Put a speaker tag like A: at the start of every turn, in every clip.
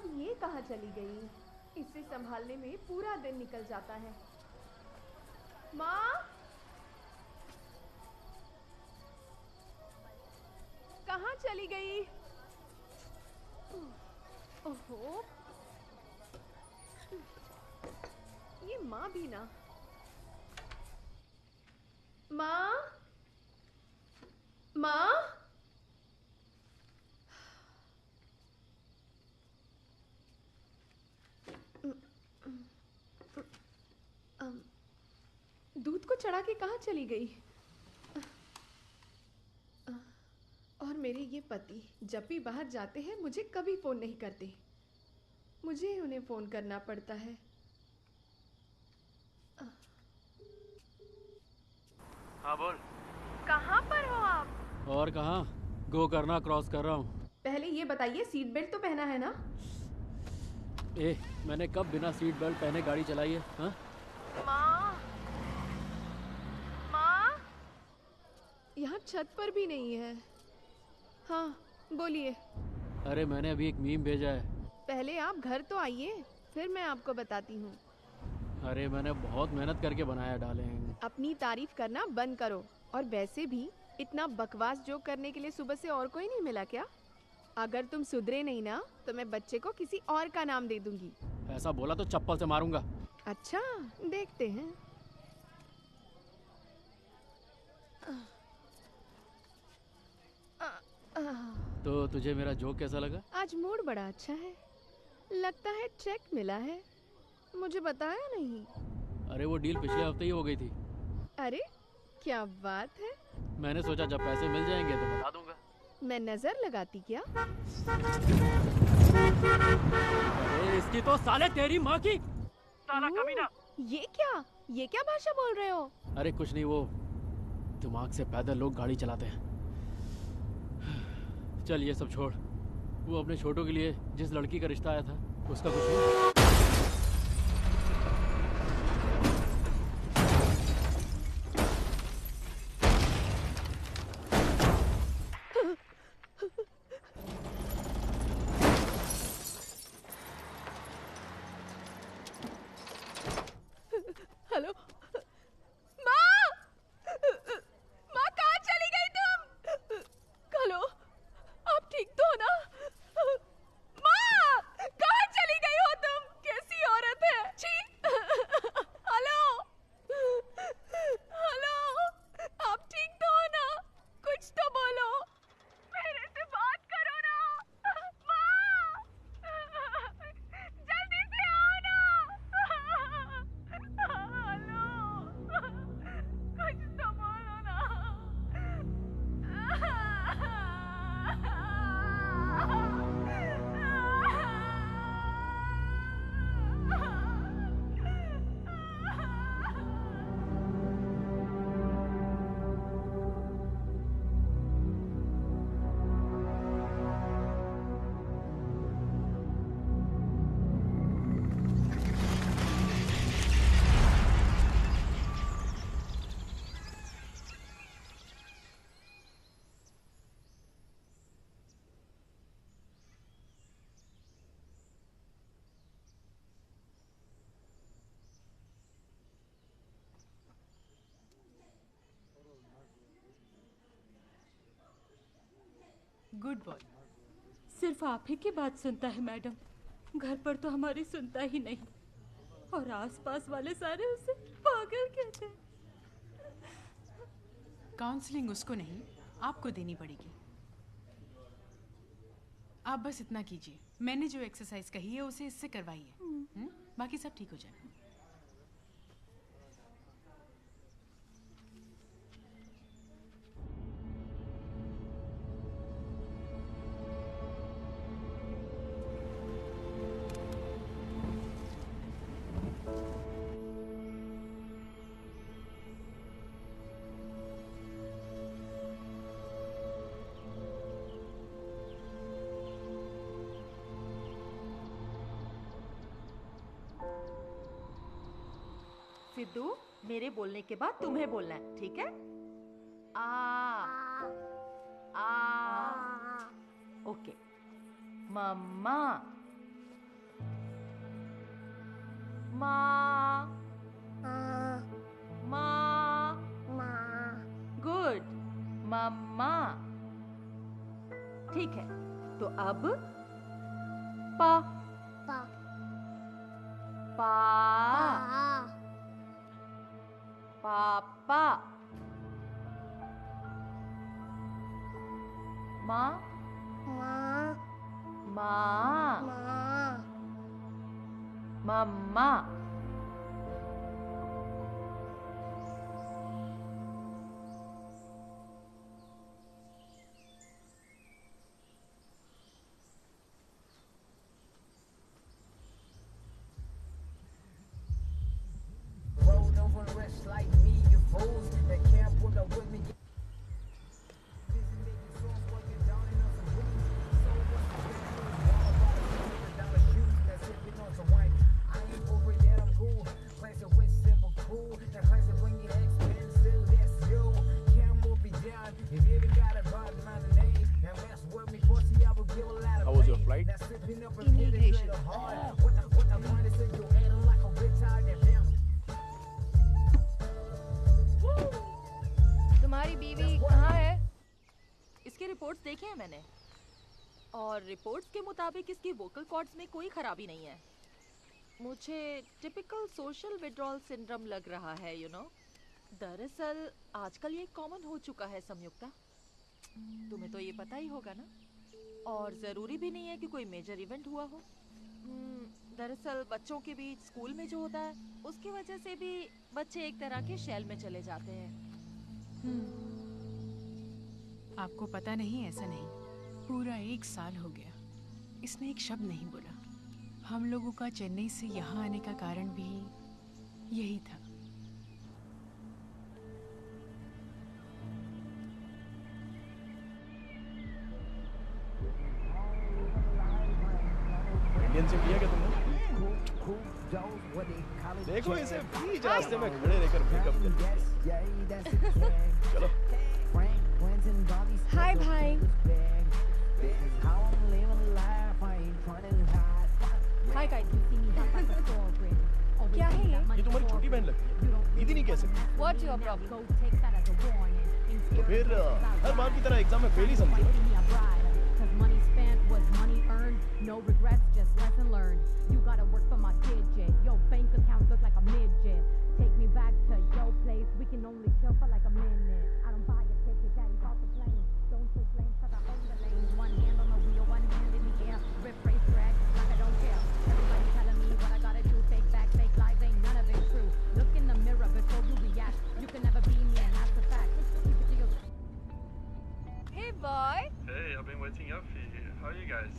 A: अब ये कहाँ चली गई? इसे संभालने में पूरा दिन निकल जाता है। माँ, कहाँ चली गई? ओहो, ये माँ भी ना। माँ, माँ, दूध को चढ़ा के कहाँ चली गई? और मेरे ये पति जब भी बाहर जाते हैं मुझे कभी फोन नहीं करते, मुझे उन्हें फोन करना पड़ता है।
B: हाँ बोल।
A: कहाँ पर हो आप?
B: और कहाँ? गो करना क्रॉस कर रहा हूँ।
A: पहले ये बताइए, सीट बेल्ट तो पहना है ना?
B: मैंने कब बिना सीट बेल्ट पहने गाड़ी चलाई है? हाँ?
A: माँ, माँ, यहाँ छत पर भी नहीं है। हाँ, बोलिए।
B: अरे मैंने अभी एक मीम भेजा है।
A: पहले आप घर तो आइए, फिर मैं आपको बताती हूँ।
B: अरे मैंने बहुत मेहनत करके बनाया डाले हैं।
A: अपनी तारीफ करना बंद करो। और वैसे भी इतना बकवास जोक करने के लिए सुबह से और कोई नहीं मिला क्या? अगर तुम सुधरे नहीं ना तो मैं बच्चे को किसी और का नाम दे दूंगी।
B: ऐसा बोला तो चप्पल से मारूंगा।
A: अच्छा, देखते हैं।
B: तो तुझे मेरा जोक कैसा लगा?
A: आज मूड बड़ा अच्छा है। लगता है चेक मिला है। मुझे बताया नहीं।
B: अरे वो डील पिछले हफ्ते ही हो गई थी।
A: अरे क्या बात है।
B: मैंने सोचा जब पैसे मिल जाएंगे तो बता दूंगा।
A: मैं नजर लगाती क्या?
B: अरे इसकी तो साले तेरी माँ की साला कमीना।
A: ये क्या भाषा बोल रहे हो?
B: अरे कुछ नहीं, वो दिमाग से पैदल लोग गाड़ी चलाते हैं। चल ये सब छोड़। वो अपने छोटों के लिए जिस लड़की का रिश्ता आया था उसका कुछ हुआ?
A: हेलो माँ, माँ कहाँ चली गई तुम? हेलो, आप ठीक तो हो ना? माँ, कहाँ चली गई हो तुम? कैसी औरत है? छी! हेलो, हेलो, आप ठीक तो हो ना? कुछ तो बोलो, मेरे से बात करो ना। माँ, जल्दी से आओ ना। हेलो, कुछ तो बोलो ना।
C: Good boy. सिर्फ आप ही की बात सुनता है मैडम, घर पर तो हमारी सुनता ही नहीं। और आसपास वाले सारे उसे पागल कहते हैं।
D: काउंसलिंग उसको नहीं, आपको देनी पड़ेगी। आप बस इतना कीजिए, मैंने जो एक्सरसाइज कही है उसे इससे करवाइए। बाकी सब ठीक हो जाएगा।
E: सिद्धू, मेरे बोलने के बाद तुम्हें बोलना है, ठीक है? आ ओके। मम्मा, माँ माँ गुड मम्मा। ठीक है, तो अब पा पा पापा। माँ माँ मम्मा।
F: Rolled over and rest like me, you fools that can't put up with me. Busy making songs while you're downing on some weed. So what's the difference? All about $100 shoes that's sipping on some wine. I ain't over yet, I'm cool. Classic with simple cool. That classic when you expensive, that's you. Can't move me down. If you even got a bad my name, and mess with me, pussy, I will give a lot of
G: How was your flight?
F: That's sipping up and penetrating hard. What the point is that you're acting like a retard and damn.
A: तुम्हारी बीवी कहाँ है?
E: इसके reports देखे हैं मैंने, और reports के मुताबिक इसकी वोकल कॉर्ड्स में कोई खराबी नहीं है। मुझे टिपिकल सोशल विड्रॉल सिंड्रोम लग रहा है, यू नो। दरअसल आजकल ये कॉमन हो चुका है संयुक्ता, तुम्हें तो ये पता ही होगा ना। और ज़रूरी भी नहीं है कि कोई मेजर इवेंट हुआ हो। दरअसल बच्चों के बीच स्कूल में जो होता है उसकी वजह से भी बच्चे एक तरह के शेल में चले जाते हैं।
D: आपको पता नहीं, ऐसा नहीं। पूरा 1 साल हो गया, इसने एक शब्द नहीं बोला। हम लोगों का चेन्नई से यहाँ आने का कारण भी यही था।
G: इंडियन सिम लिया क्या तुमने? देखो इसे बीच रास्ते में खड़े रहकर पिकअप कर। चलो।
A: हाय भाई। Hi guys. क्या है
G: ये तुम्हारी छोटी बहन लगती है, दीदी नहीं कह सकती।
A: What's your problem?
G: तो फिर हर बार की तरह एग्जाम में फेल ही समझो।
H: Money spent was money earned. No regrets, just lesson learned. You gotta work for my digit. Your bank account look like a midget. Take me back to your place. We can only chill for like a minute. I don't buy a ticket, daddy's off the plane. Don't take blame 'cause I own the lane. One hand on the wheel, one hand in the air. Rip race drag like I don't care. Everybody telling me what I gotta do. Fake back, fake lies, ain't none of it true. Look in the mirror before you react. You can never be me, and that's the fact. Keep it to your.
A: Hey boy.
I: Hey, I've been waiting up for you. How are you guys?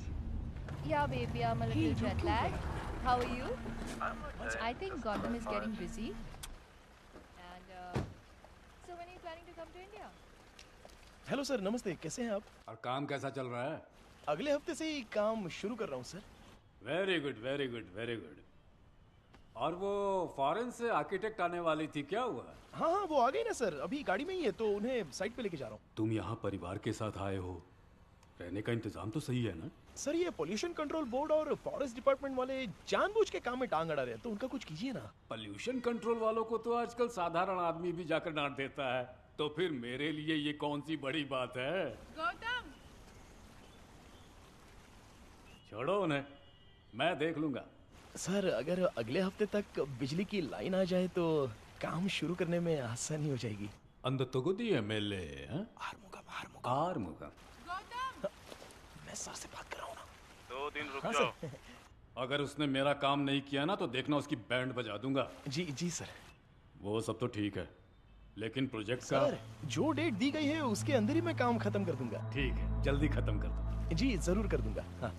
A: Yeah, baby, I'm a little jet lagged. How are you?
I: I'm okay.
A: I think Gautam is
I: Fine.
A: getting busy. And so when are you planning to come to India?
G: Hello sir, नमस्ते, कैसे हैं आप?
J: और काम कैसा चल रहा है?
G: अगले हफ्ते से ही काम शुरू कर रहा हूँ sir.
J: Very good very good very good. और वो फॉरेन से आर्किटेक्ट आने वाली थी, क्या हुआ?
G: हाँ हाँ, वो आ गई ना सर, अभी गाड़ी में ही है, तो उन्हें साइट पे लेके जा रहा हूँ।
J: तुम यहाँ परिवार के साथ आए हो, रहने का इंतजाम तो सही है ना?
G: सर ये पोल्यूशन कंट्रोल बोर्ड और फॉरेस्ट डिपार्टमेंट वाले जानबूझ के काम में टांग अड़ा रहे हैं, तो उनका कुछ कीजिए ना।
J: पोल्यूशन कंट्रोल वालों को तो आजकल साधारण आदमी भी जाकर डांट देता है, तो फिर मेरे लिए ये कौन सी बड़ी बात है?
D: गौतम,
J: छोड़ो उन्हें, मैं देख लूंगा।
G: सर अगर अगले हफ्ते तक बिजली की लाइन आ जाए तो काम शुरू करने में आसानी हो जाएगी।
J: अंद तगुदी एमएलए आरमुगा
G: मैं सर से बात कर रहा हूँ ना।
I: 2 दिन रुक
G: हाँ,
I: जाओ।
G: सर।
J: अगर उसने मेरा काम नहीं किया ना तो देखना उसकी बैंड बजा दूंगा।
G: जी जी सर।
J: वो सब तो ठीक है, लेकिन प्रोजेक्ट का
G: सर जो डेट दी गई है उसके अंदर ही मैं काम खत्म कर दूंगा।
J: ठीक है, जल्दी खत्म कर दो।
G: जी जरूर कर दूंगा। हाँ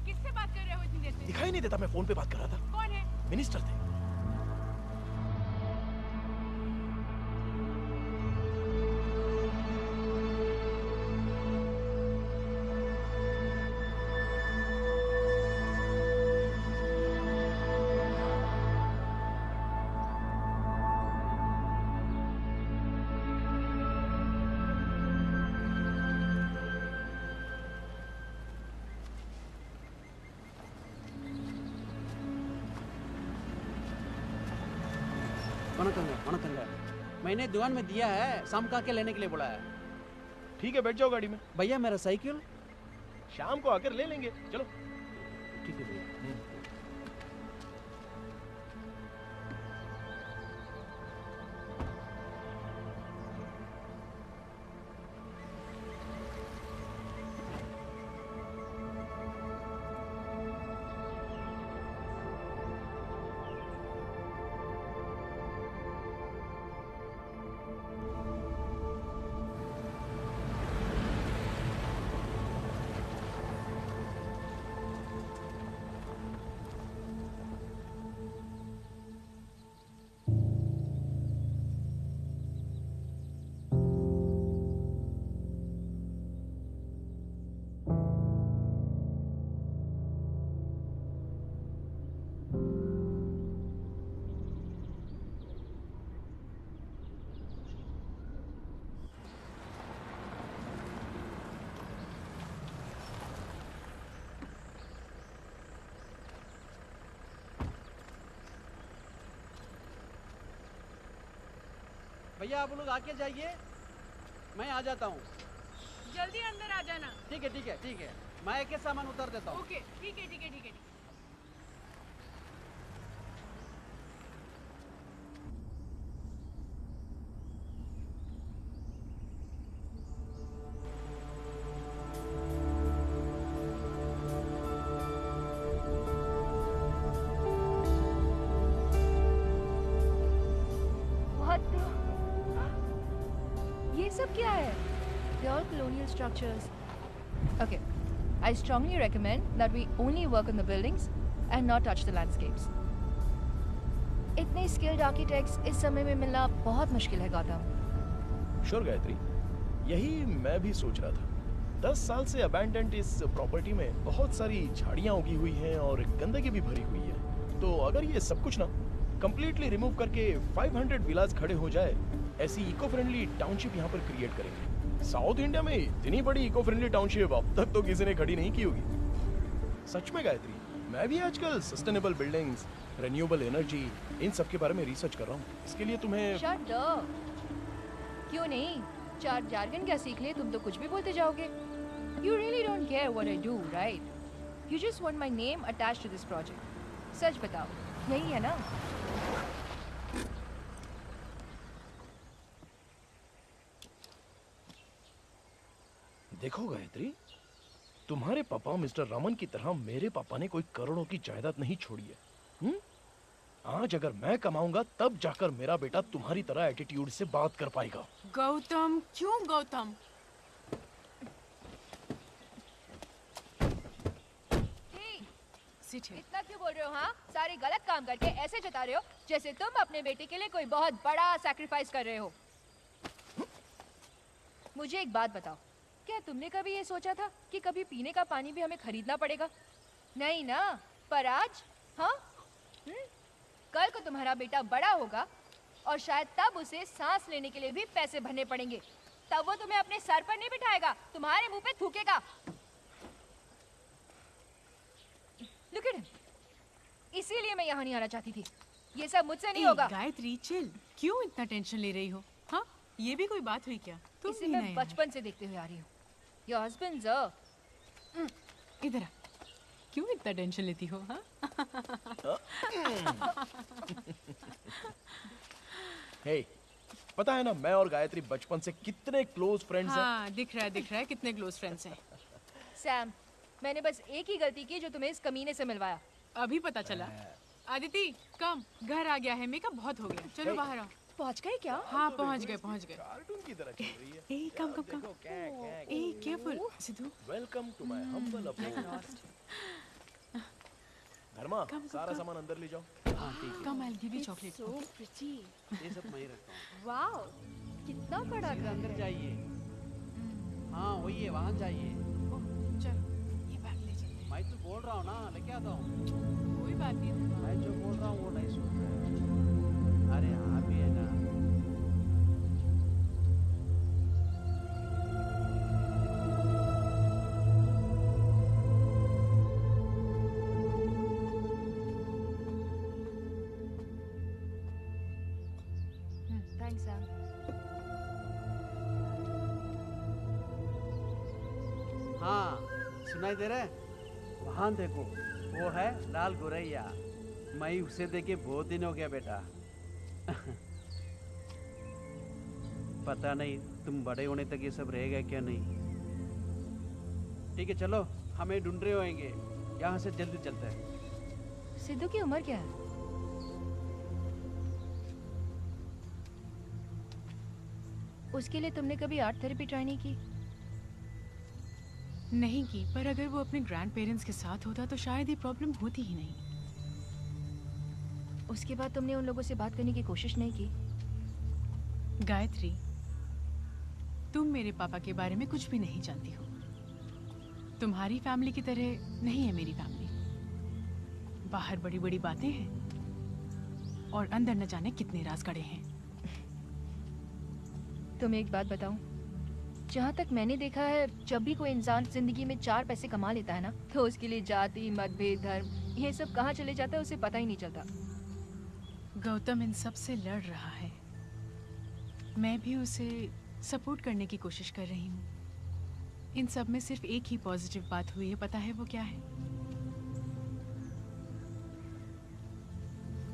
D: किससे बात कर रहे हो इतनी देर से?
G: दिखाई नहीं देता, मैं फोन पे बात कर रहा था।
D: कौन है?
G: मिनिस्टर थे।
K: वणकंगा वणकंगा। मैंने दुकान में दिया है, शाम का आके लेने के लिए बोला है।
G: ठीक है, बैठ जाओ गाड़ी में।
K: भैया मेरा साइकिल
G: शाम को आकर ले लेंगे, चलो।
K: ठीक है भैया। भैया आप लोग आके जाइए, मैं आ जाता हूँ।
D: जल्दी अंदर आ जाना।
K: ठीक है ठीक है ठीक है, मैं एक सामान उतार देता हूँ।
D: ओके ठीक है ठीक है ठीक है।
L: ये सब क्या है? They're all colonial structures. Okay, I strongly recommend that we only work on the buildings and not touch the landscapes. इतने skilled architects इस समय में मिलना बहुत मुश्किल है गौतम।
G: श्योर गायत्री, यही मैं भी सोच रहा था। 10 साल से अबैंडन्ड इस प्रॉपर्टी में बहुत सारी झाड़ियाँ उगी हुई हैं और गंदगी भी भरी हुई है। तो अगर ये सब कुछ ना कंप्लीटली रिमूव करके 500 विलास खड़े हो जाए, ऐसी इको फ्रेंडली टाउनशिप यहाँ पर क्रिएट करेंगे। साउथ इंडिया में इतनी बड़ी इको फ्रेंडली टाउनशिप अब तक तो किसी ने खड़ी नहीं की होगी। सच में गायत्री, मैं भी आजकल सस्टेनेबल बिल्डिंग्स, रिन्यूएबल एनर्जी, इन सब के बारे में रिसर्च कर रहा हूँ। इसके लिए तुम्हें
L: शट अप। क्यों नहीं? 4 जार्गन क्या सीख लिए? तुम तो कुछ भी बोलते जाओगे। You really don't care what I do, right? You just want my name attached to this project. सच बताओ, यही है ना?
G: देखो गायत्री, तुम्हारे पापा मिस्टर रमन की तरह मेरे पापा ने कोई करोड़ों की जायदाद नहीं छोड़ी है। आज अगर मैं कमाऊंगा तब जाकर मेरा बेटा तुम्हारी तरह एटीट्यूड से बात कर पाएगा।
D: गौतम, क्यों गौतम?
L: इतना क्यों बोल रहे हो? हाँ, सारे गलत काम करके ऐसे जता रहे हो जैसे तुम अपने बेटे के लिए कोई बहुत बड़ा सैक्रिफाइस कर रहे हो। मुझे एक बात बताओ, क्या तुमने कभी ये सोचा था कि कभी पीने का पानी भी हमें खरीदना पड़ेगा? नहीं ना? पर आज हाँ, कल को तुम्हारा बेटा बड़ा होगा और शायद तब उसे सांस लेने के लिए भी पैसे भरने पड़ेंगे। तब वो तुम्हें अपने सर पर नहीं बिठाएगा, तुम्हारे मुंह पे थूकेगा। Look at him. इसीलिए मैं यहाँ नहीं आना चाहती थी। ये सब मुझसे नहीं होगा।
D: गायत्री चिल, क्यों इतना टेंशन ले रही हो? हाँ, ये भी कोई बात हुई क्या? तुम
L: इसे
D: भी
L: मैं
D: नहीं
L: बचपन से देखते हुए आ रही हूँ। Your husband's
D: इधर आ। क्यों इतना टेंशन लेती हो? हाँ?
G: हे, पता है ना मैं और गायत्री बचपन से कितने क्लोज फ्रेंड्स हैं।
D: हाँ, दिख रहा है कितने क्लोज फ्रेंड्स हैं।
L: सैम, मैंने बस एक ही गलती की जो तुम्हें इस कमीने से मिलवाया।
D: अभी पता चला। आदिति, कम, घर आ गया है, मेकअप बहुत हो गया। चलो बाहर आओ।
L: पहुंच गए क्या?
D: हाँ, पहुंच गए।
G: कार्टून की तरह चल रही है।
D: ए, कम। ए, careful. Sidhu.
G: Welcome to my humble abode. Dharma, सारा सामान अंदर ले जाओ।
K: हाँ ठीक है।
D: कम, I'll give you chocolate.
L: So pretty.
K: ये सब मैं ही रखता हूँ।
L: वाओ, कितना बड़ा घर
K: अंदर
L: है।
K: जाइए। हाँ वही है, वहाँ जाइए।
D: चलो, ये बैग ले चलते हैं।
K: मैं तो बोल रहा हूँ ना, लेके आता हूँ।
D: कोई बात नहीं।
K: मैं जो बोल रहा हूँ वो नहीं सुन रहे। अरे हाँ भी है ना। सुनाई दे रहा है? वहां देखो, वो है लाल गोरैया। मैं उसे देखे बहुत दिन हो गया बेटा। पता नहीं तुम बड़े होने तक ये सब रहेगा क्या नहीं। ठीक है चलो, हमें ढूंढ रहे होंगे, यहाँ से जल्दी चलते हैं।
L: सिद्धू की उम्र क्या है? उसके लिए तुमने कभी आर्ट थेरेपी ट्राई नहीं की?
D: नहीं की, पर अगर वो अपने ग्रैंड पेरेंट्स के साथ होता तो शायद ये प्रॉब्लम होती ही नहीं।
L: उसके बाद तुमने उन लोगों से बात करने की कोशिश नहीं की?
D: गायत्री, तुम मेरे पापा के बारे में कुछ भी नहीं जानती हो। तुम्हारी फैमिली की तरह नहीं है मेरी फैमिली। बाहर बड़ी बड़ी बातें हैं और अंदर न जाने कितने राज कड़े हैं।
L: तुम्हें एक बात बताऊं, जहाँ तक मैंने देखा है, जब भी कोई इंसान जिंदगी में 4 पैसे कमा लेता है ना, तो उसके लिए जाति, मतभेद, धर्म, ये सब कहाँ चले जाता है उसे पता ही नहीं चलता।
D: गौतम इन सब से लड़ रहा है, मैं भी उसे सपोर्ट करने की कोशिश कर रही हूँ। इन सब में सिर्फ एक ही पॉजिटिव बात हुई है, पता है वो क्या है?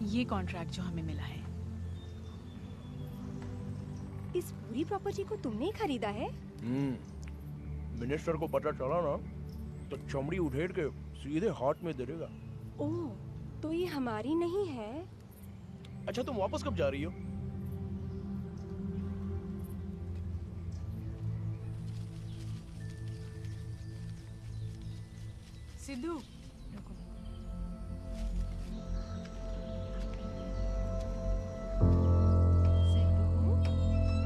D: ये कॉन्ट्रैक्ट जो हमें मिला है।
M: इस पूरी प्रॉपर्टी को तुमने ही खरीदा है?
G: मिनिस्टर को पता चला ना तो चमड़ी उधेड़ के सीधे हाथ में दे देगा।
M: ओह, तो ये हमारी नहीं है?
G: अच्छा तुम वापस कब जा रही हो?
D: सिद्धू,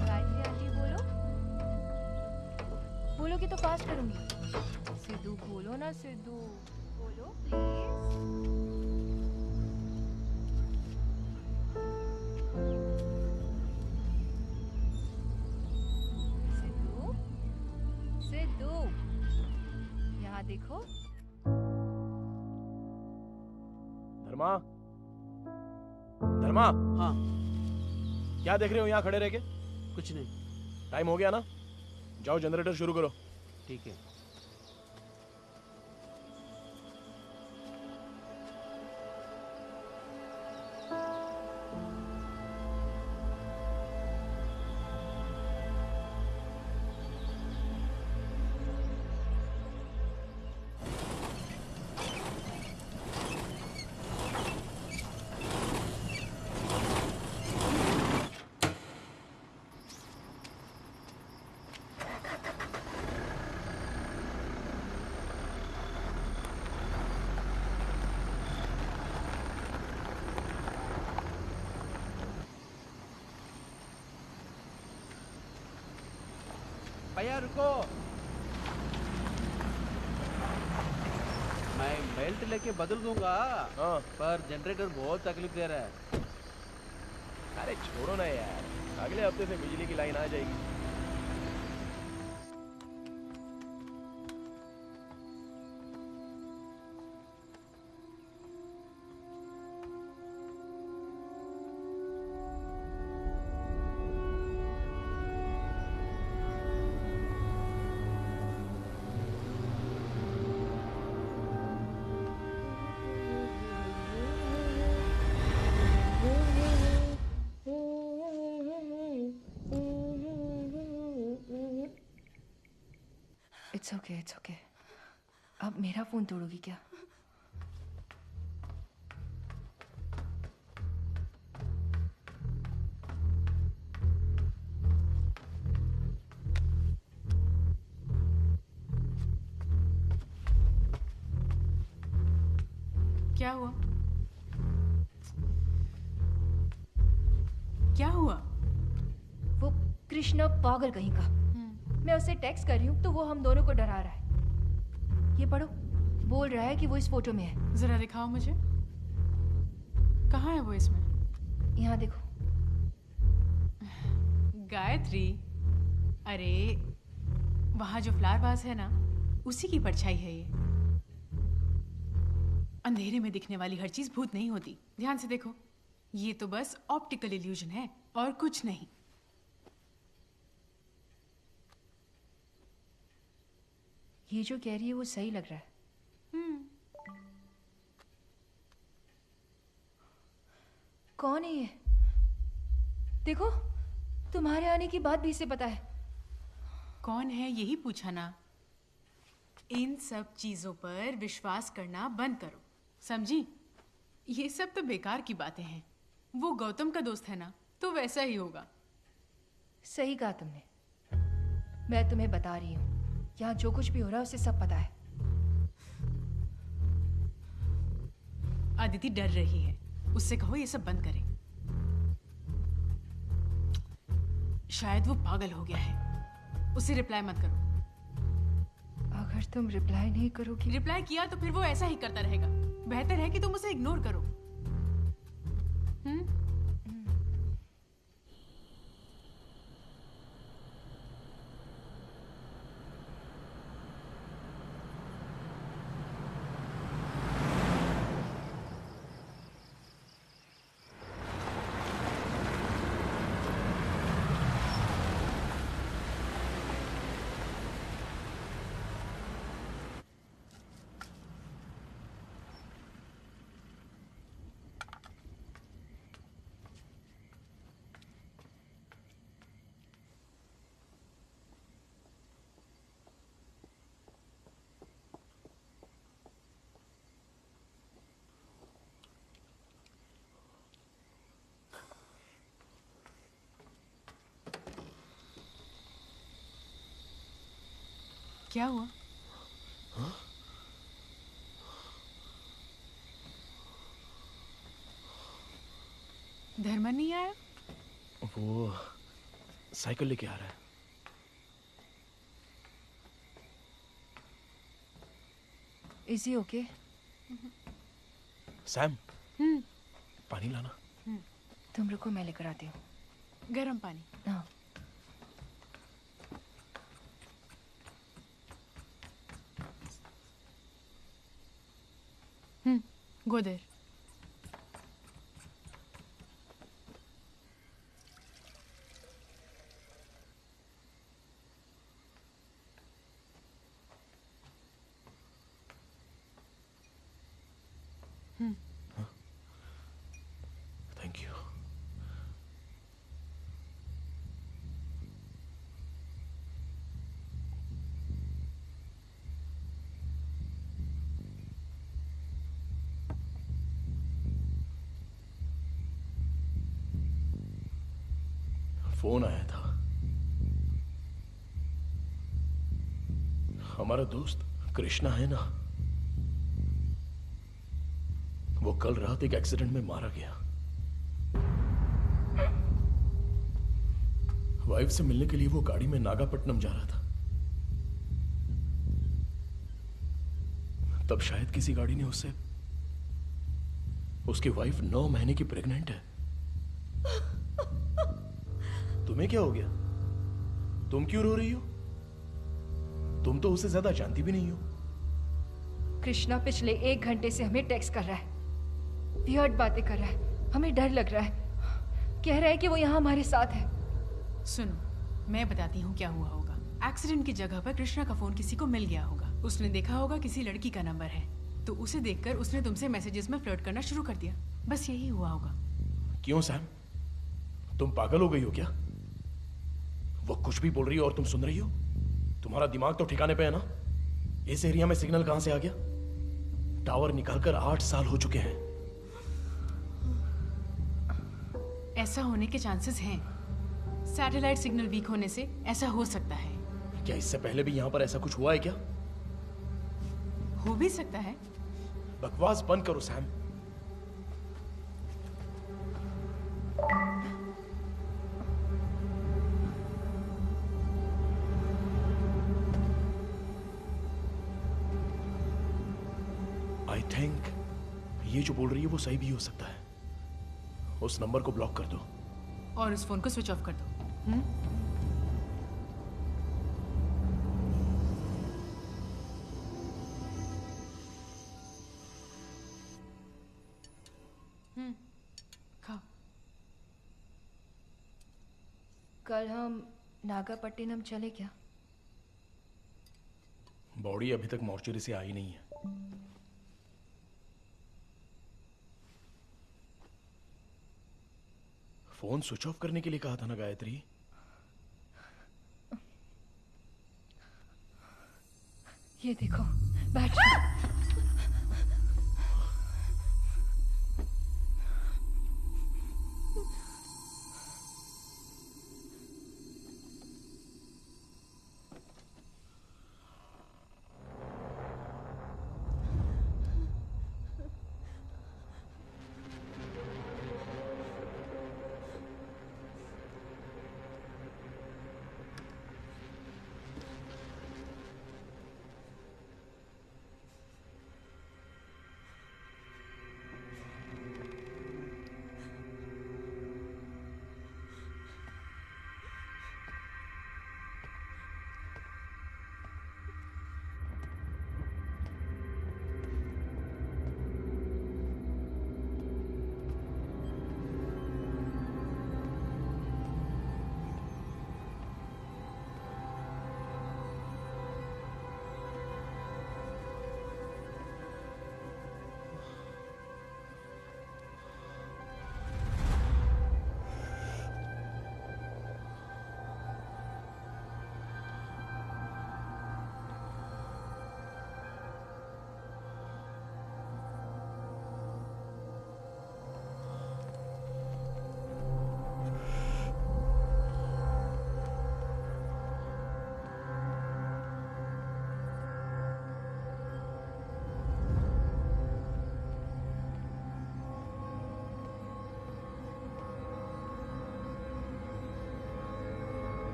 L: गायत्री आंटी बोलो। बोलोगे तो फास्ट करूंगी। सिद्धू बोलो ना, सिद्धू बोलो प्लीज। सिद्धू, सिद्धू, यहाँ देखो।
G: धर्मा, धर्मा।
K: हाँ।
G: क्या देख रहे हो यहाँ खड़े रह के?
K: कुछ नहीं।
G: टाइम हो गया ना, जाओ जनरेटर शुरू करो।
K: ठीक है। भैया रुको, मैं बेल्ट लेके बदल दूंगा।
G: हाँ।
K: पर जनरेटर बहुत तकलीफ दे रहा है।
G: अरे छोड़ो ना यार, अगले हफ्ते से बिजली की लाइन आ जाएगी।
L: It's okay. अब मेरा फोन तोड़ोगी क्या?
D: क्या हुआ? क्या हुआ?
L: वो कृष्णा पागल कहीं का। मैं उसे टेक्स्ट कर रही हूँ तो वो हम दोनों को डरा रहा है। ये पढ़ो, बोल रहा है कि वो इस फोटो में है।
D: जरा दिखाओ मुझे, कहाँ है वो इसमें?
L: यहाँ देखो।
D: गायत्री, अरे वहाँ जो फ्लावर वास है ना, उसी की परछाई है ये। अंधेरे में दिखने वाली हर चीज भूत नहीं होती। ध्यान से देखो, ये तो बस ऑप्टिकल इल्यूजन है और कुछ नहीं।
L: ये जो कह रही है वो सही लग रहा है। कौन है ये? देखो, तुम्हारे आने की बात भी इसे पता है।
D: कौन है यही पूछा ना। इन सब चीजों पर विश्वास करना बंद करो, समझी? ये सब तो बेकार की बातें हैं। वो गौतम का दोस्त है ना, तो वैसा ही होगा।
L: सही कहा तुमने। मैं तुम्हें बता रही हूँ, यहाँ जो कुछ भी हो रहा है उसे सब पता है।
D: अदिति डर रही है, उससे कहो ये सब बंद करे। शायद वो पागल हो गया है। उसे रिप्लाई मत करो।
L: अगर तुम रिप्लाई नहीं करोगी।
D: रिप्लाई किया तो फिर वो ऐसा ही करता रहेगा। बेहतर है कि तुम उसे इग्नोर करो। क्या हुआ? धर्मन नहीं आया?
G: वो साइकिल लेके आ रहा है।
L: Is he okay?
G: सैम, पानी लाना।
L: तुम रुको, मैं लेकर आती हूँ।
D: गरम पानी।
L: हाँ।
D: Go there.
G: Thank you. Phone आया था। हमारा दोस्त कृष्णा है ना, वो कल रात एक एक्सीडेंट में मारा गया। वाइफ से मिलने के लिए वो गाड़ी में नागापट्टनम जा रहा था। तब शायद किसी गाड़ी ने उससे, उसकी वाइफ 9 महीने की प्रेग्नेंट है। तुम्हें क्या हो गया? तुम क्यों रो रही हो? तुम तो उसे ज्यादा जानती भी नहीं हो।
L: कृष्णा पिछले 1 घंटे से हमें टेक्स्ट कर रहा है, वियर्ड बातें कर रहा है, हमें डर लग रहा है। कह रहा है कि वो यहाँ हमारे साथ है।
D: सुनो, मैं बताती हूँ क्या हुआ होगा। एक्सीडेंट की जगह पर कृष्णा का फोन किसी को मिल गया होगा। उसने देखा होगा किसी लड़की का नंबर है, तो उसे देखकर उसने तुमसे मैसेजेस में फ्लर्ट करना शुरू कर दिया। बस यही हुआ होगा।
G: क्यों सैम, तुम पागल हो गई हो क्या? वो कुछ भी बोल रही हो और तुम सुन रही हो? तुम्हारा दिमाग तो ठिकाने पे है ना? इस एरिया में सिग्नल कहां से आ गया? टावर निकालकर 8 साल हो चुके हैं।
D: ऐसा होने के चांसेस हैं। सैटेलाइट सिग्नल वीक होने से ऐसा हो सकता है।
G: क्या इससे पहले भी यहां पर ऐसा कुछ हुआ है क्या?
D: हो भी सकता है।
G: बकवास बंद करो सैम। आई थिंक ये जो बोल रही है वो सही भी हो सकता है। उस नंबर को ब्लॉक कर दो
D: और उस फोन को स्विच ऑफ कर दो। खाओ।
L: कल हम नागापट्टिनम चले क्या?
G: बॉडी अभी तक मॉर्चरी से आई नहीं है। फोन स्विच ऑफ करने के लिए कहा था ना गायत्री?
L: ये देखो बैटरी।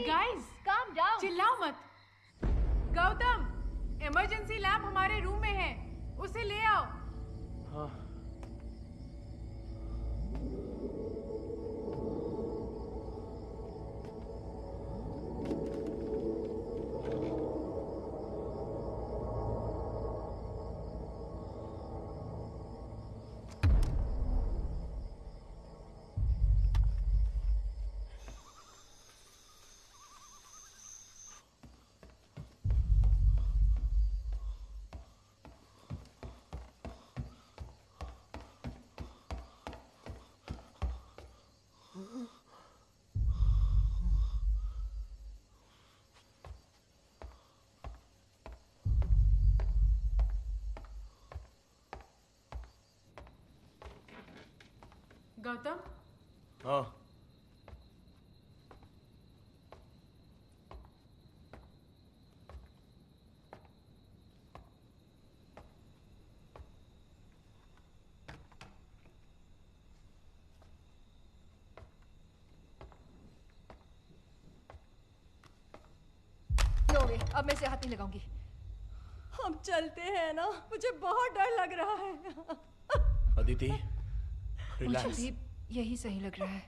D: गाइस
L: काम डाउन,
D: चिल्लाओ मत। गौतम, इमरजेंसी लैंप हमारे रूम में है, उसे ले आओ।
G: हाँ।
D: गौतम,
G: हाँ।
L: नो वे, अब मैं इसे हाथ नहीं लगाऊंगी।
M: हम चलते हैं ना, मुझे बहुत डर लग रहा है।
G: अदिति,
L: मुझे
G: रिलैक्स।
L: भी यही सही लग रहा है।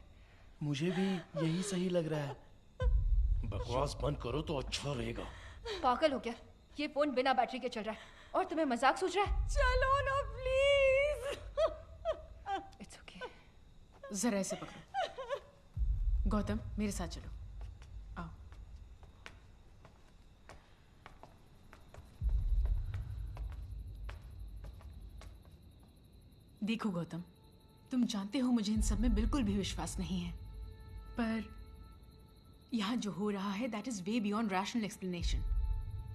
G: मुझे भी यही सही लग रहा है। बकवास बंद करो तो अच्छा रहेगा।
L: पागल हो क्या? ये फोन बिना बैटरी के चल रहा है और तुम्हें मजाक सूझ रहा है?
M: चलो ना प्लीज।
L: It's okay.
D: जरा इसे पकड़ो। गौतम, मेरे साथ चलो। आओ। देखो गौतम, तुम जानते हो मुझे इन सब में बिल्कुल भी विश्वास नहीं है, पर यहाँ जो हो रहा है that is way beyond rational explanation.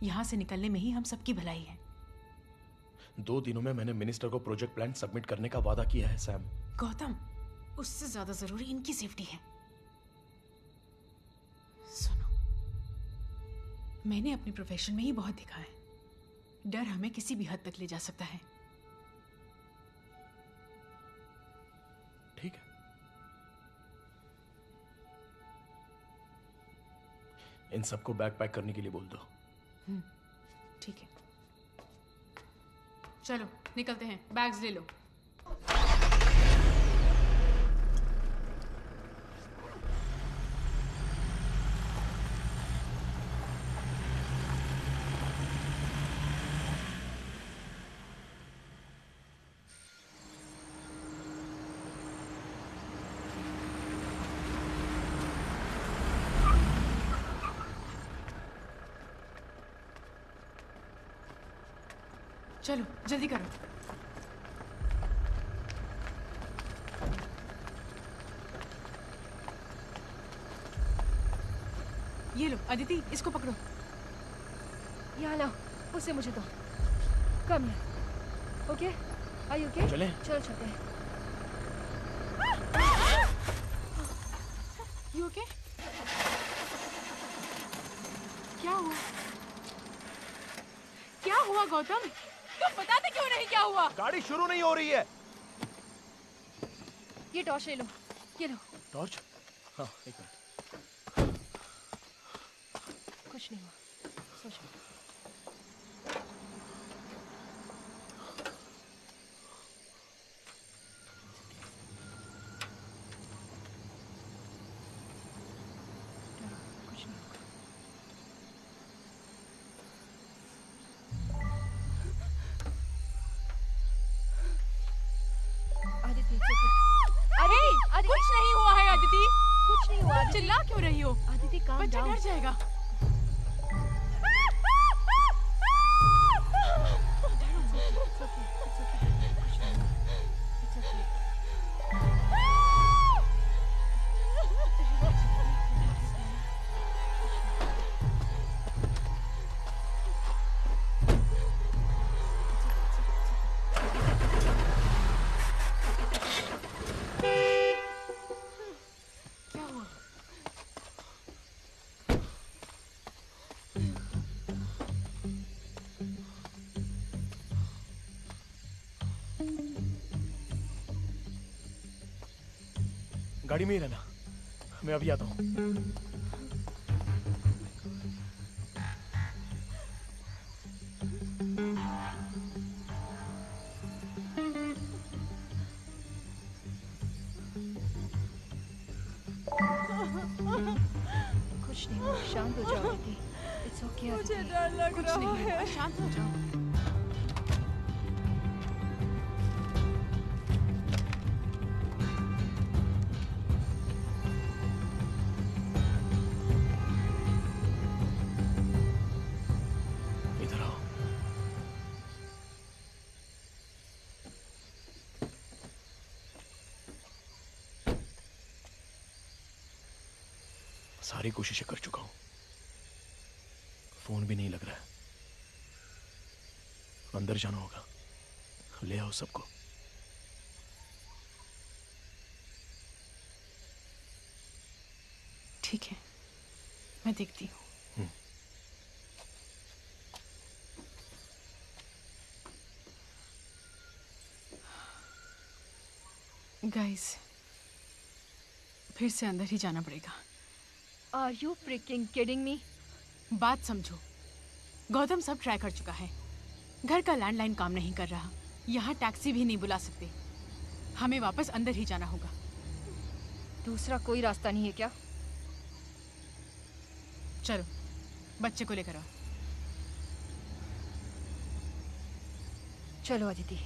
D: यहाँ से निकलने में ही हम सबकी भलाई है।
G: 2 दिनों में मैंने मिनिस्टर को प्रोजेक्ट प्लान सबमिट करने का वादा किया है सैम।
D: गौतम, उससे ज्यादा जरूरी इनकी सेफ्टी है। सुनो, मैंने अपने प्रोफेशन में ही बहुत देखा है, डर हमें किसी भी हद तक ले जा सकता है।
G: ठीक है, इन सबको बैग पैक करने के लिए बोल दो।
D: ठीक है, चलो निकलते हैं, बैग्स ले लो। चलो जल्दी करो। ये लो अदिति, इसको पकड़ो।
L: यहाँ लाओ, उसे मुझे दो। कम यहाँ। Okay, are you okay?
G: चलें?
L: चलो चलते हैं।
D: You okay? क्या हुआ? क्या हुआ गौतम? तुम बताते क्यों नहीं क्या हुआ?
G: गाड़ी शुरू नहीं हो रही है।
L: ये टॉर्च ले लो, ये लो।
G: टॉर्च? हाँ, एक मिनट।
L: कुछ नहीं हुआ, सो जाओ।
D: कुछ नहीं हुआ है अदिति।
L: कुछ नहीं हुआ।
D: चिल्ला क्यों रही हो?
L: अदिति काम
D: बच्चा डर जाएगा।
G: गाड़ी में ही रहना, मैं अभी आता हूँ।
L: कुछ नहीं हुआ, शांत हो जाओ अदिति। It's okay.
M: मुझे डर लग रहा है।
D: शांत हो जाओ।
G: सारी कोशिशें कर चुका हूं, फोन भी नहीं लग रहा है। अंदर जाना होगा, ले आओ सबको।
D: ठीक है, मैं देखती हूँ। गाइस, फिर से अंदर ही जाना पड़ेगा।
L: Are you freaking kidding me?
D: बात समझो, गौतम सब ट्राई कर चुका है। घर का लैंडलाइन काम नहीं कर रहा, यहाँ टैक्सी भी नहीं बुला सकते। हमें वापस अंदर ही जाना होगा।
L: दूसरा कोई रास्ता नहीं है क्या?
D: चलो, बच्चे को लेकर आओ।
L: चलो अदिति।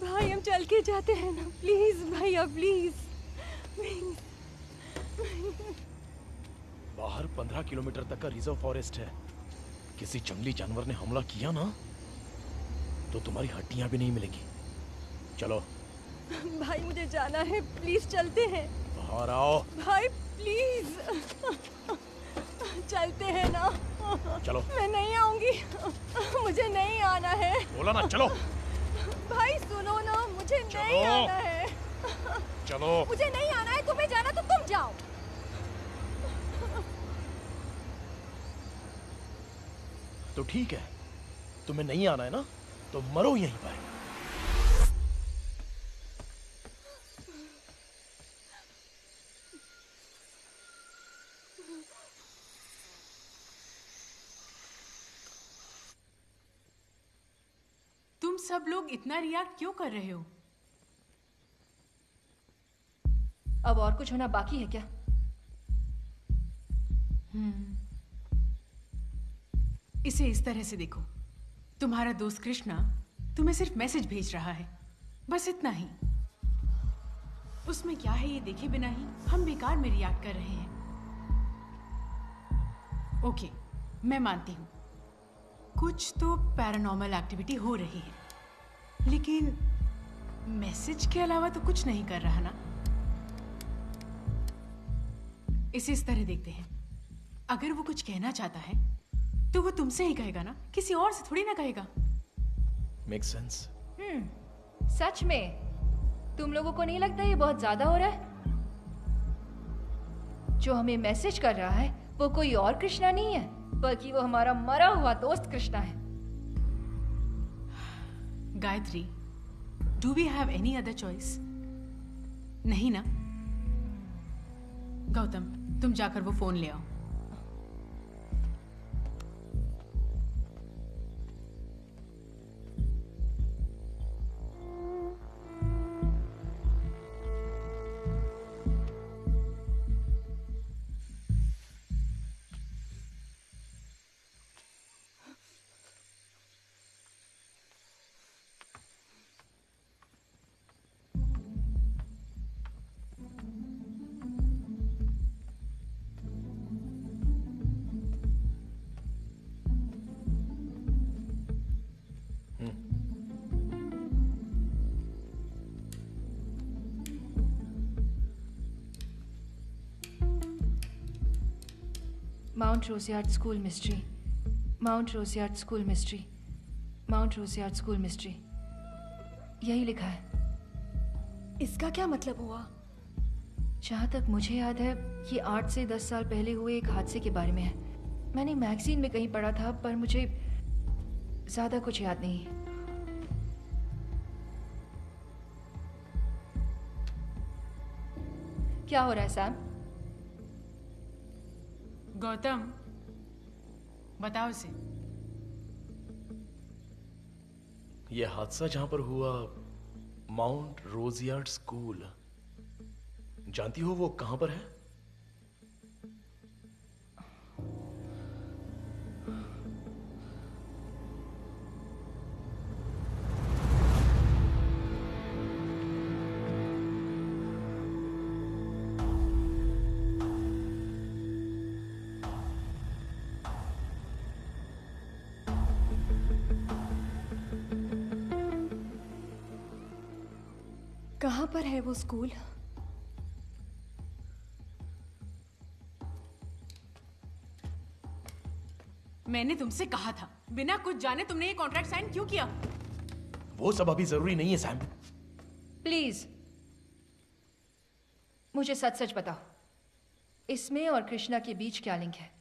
M: भाई हम चल के जाते हैं ना, प्लीज भैया, प्लीज प्लीज।
G: बाहर 15 किलोमीटर तक का रिजर्व फॉरेस्ट है। किसी जंगली जानवर ने हमला किया ना तो तुम्हारी हड्डियां भी नहीं मिलेंगी। चलो
M: भाई मुझे जाना है, प्लीज चलते हैं।
G: बाहर आओ
M: भाई प्लीज। चलते हैं ना।
G: चलो।
M: मैं नहीं आऊंगी, मुझे नहीं आना है।
G: बोला ना चलो।
M: भाई सुनो ना, मुझे नहीं आना है।
G: चलो।
M: मुझे नहीं आना है, तुम्हें जाना तो तुम जाओ।
G: तो ठीक है, तुम्हें नहीं आना है ना, तो मरो यहीं पर।
D: तुम सब लोग इतना रिएक्ट क्यों कर रहे हो?
L: अब और कुछ होना बाकी है क्या?
D: इसे इस तरह से देखो, तुम्हारा दोस्त कृष्णा तुम्हें सिर्फ मैसेज भेज रहा है, बस इतना ही। उसमें क्या है ये देखे बिना ही हम बेकार में रिएक्ट कर रहे हैं। ओके, मैं मानती हूँ कुछ तो पैरानॉर्मल एक्टिविटी हो रही है, लेकिन मैसेज के अलावा तो कुछ नहीं कर रहा ना। इसे इस तरह देखते हैं, अगर वो कुछ कहना चाहता है तो वो तुमसे ही कहेगा ना, किसी और से थोड़ी ना कहेगा।
G: Make sense.
L: सच में तुम लोगों को नहीं लगता ये बहुत ज्यादा हो रहा है? जो हमें मैसेज कर रहा है वो कोई और कृष्णा नहीं है, बल्कि वो हमारा मरा हुआ दोस्त कृष्णा है।
D: Gayatri, do we have any other choice? नहीं ना? गौतम, तुम जाकर वो फोन ले आओ।
L: Mount Roseyard School Mystery. Mount Roseyard School Mystery. Mount Roseyard School Mystery. यही लिखा है।
M: इसका क्या मतलब हुआ?
L: जहाँ तक मुझे याद है ये 8 से 10 साल पहले हुए एक हादसे के बारे में है। मैंने मैगजीन में कहीं पढ़ा था, पर मुझे ज्यादा कुछ याद नहीं। क्या हो रहा है सैम?
D: गौतम, बताओ इसे।
G: यह हादसा जहां पर हुआ, माउंट रोजियार्ड स्कूल, जानती हो वो कहां पर है?
M: कहाँ पर है वो स्कूल?
D: मैंने तुमसे कहा था, बिना कुछ जाने तुमने ये कॉन्ट्रैक्ट साइन क्यों किया?
G: वो सब अभी जरूरी नहीं है सैम।
L: प्लीज मुझे सच सच बताओ, इसमें और कृष्णा के बीच क्या लिंक है?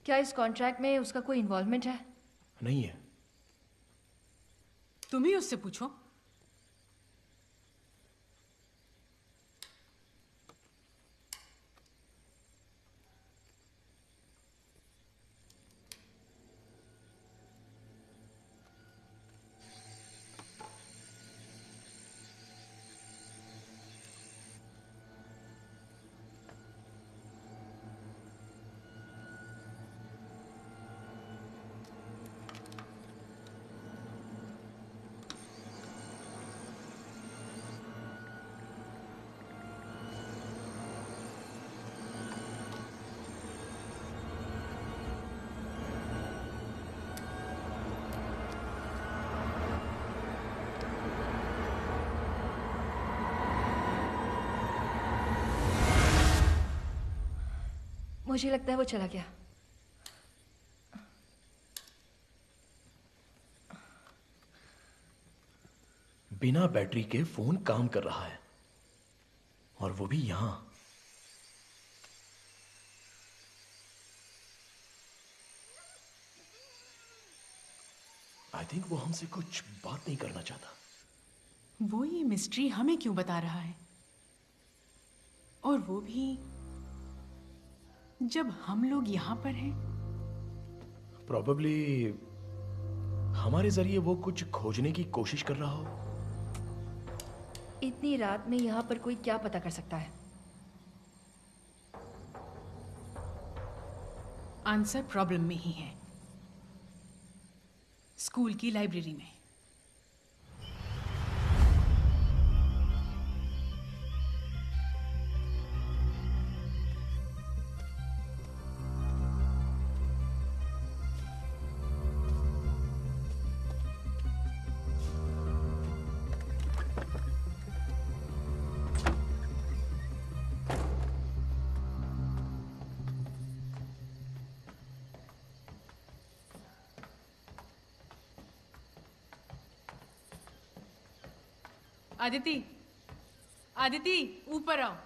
L: क्या इस कॉन्ट्रैक्ट में उसका कोई इन्वॉल्वमेंट है?
G: नहीं है।
D: तुम ही उससे पूछो।
L: मुझे लगता है वो चला गया।
G: बिना बैटरी के फोन काम कर रहा है, और वो भी यहां। आई थिंक वो हमसे कुछ बात नहीं करना चाहता।
D: वो ये मिस्ट्री हमें क्यों बता रहा है? और वो भी जब हम लोग यहां पर हैं।
G: प्रॉबेबली हमारे जरिए वो कुछ खोजने की कोशिश कर रहा हो।
L: इतनी रात में यहाँ पर कोई क्या पता कर सकता है?
D: आंसर प्रॉब्लम में ही है, स्कूल की लाइब्रेरी में। आदिति, आदिति, ऊपर आओ।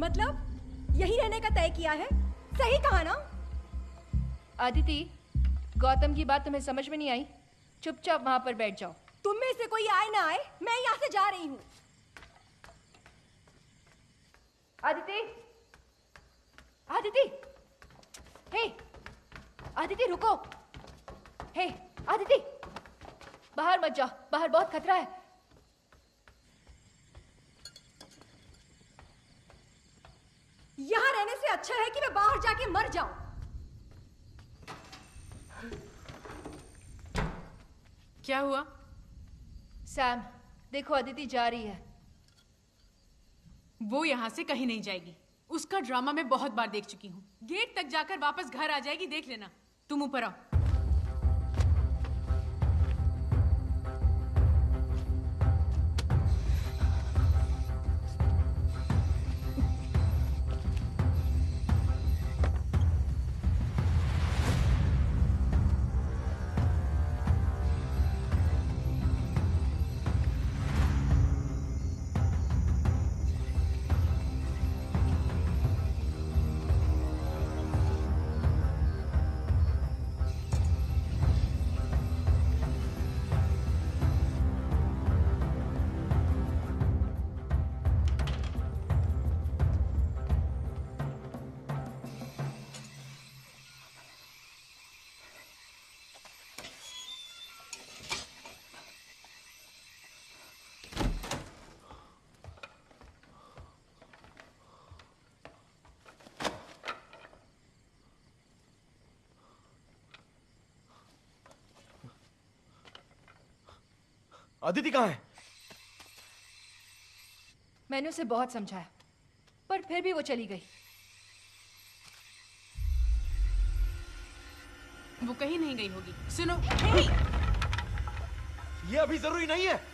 M: मतलब यही रहने का तय किया है? सही कहा ना?
L: आदिति, गौतम की बात तुम्हें समझ में नहीं आई? चुपचाप वहां पर बैठ जाओ।
M: तुम में से कोई आए ना आए, मैं यहाँ से जा रही हूँ।
L: आदिति, आदिति, हे, आदिति रुको। हे, आदिति, बाहर मत जाओ, बाहर बहुत खतरा है।
M: यहाँ रहने से अच्छा है कि मैं बाहर जाके मर जाऊं।
D: क्या हुआ?
L: सैम, देखो अदिति जा रही है।
D: वो यहाँ से कहीं नहीं जाएगी। उसका ड्रामा मैं बहुत बार देख चुकी हूँ। गेट तक जाकर वापस घर आ जाएगी, देख लेना। तुम ऊपर आओ।
G: अदिति कहाँ है?
L: मैंने उसे बहुत समझाया, पर फिर भी वो चली गई।
D: वो कहीं नहीं गई होगी। सुनो,
G: ये अभी जरूरी नहीं है।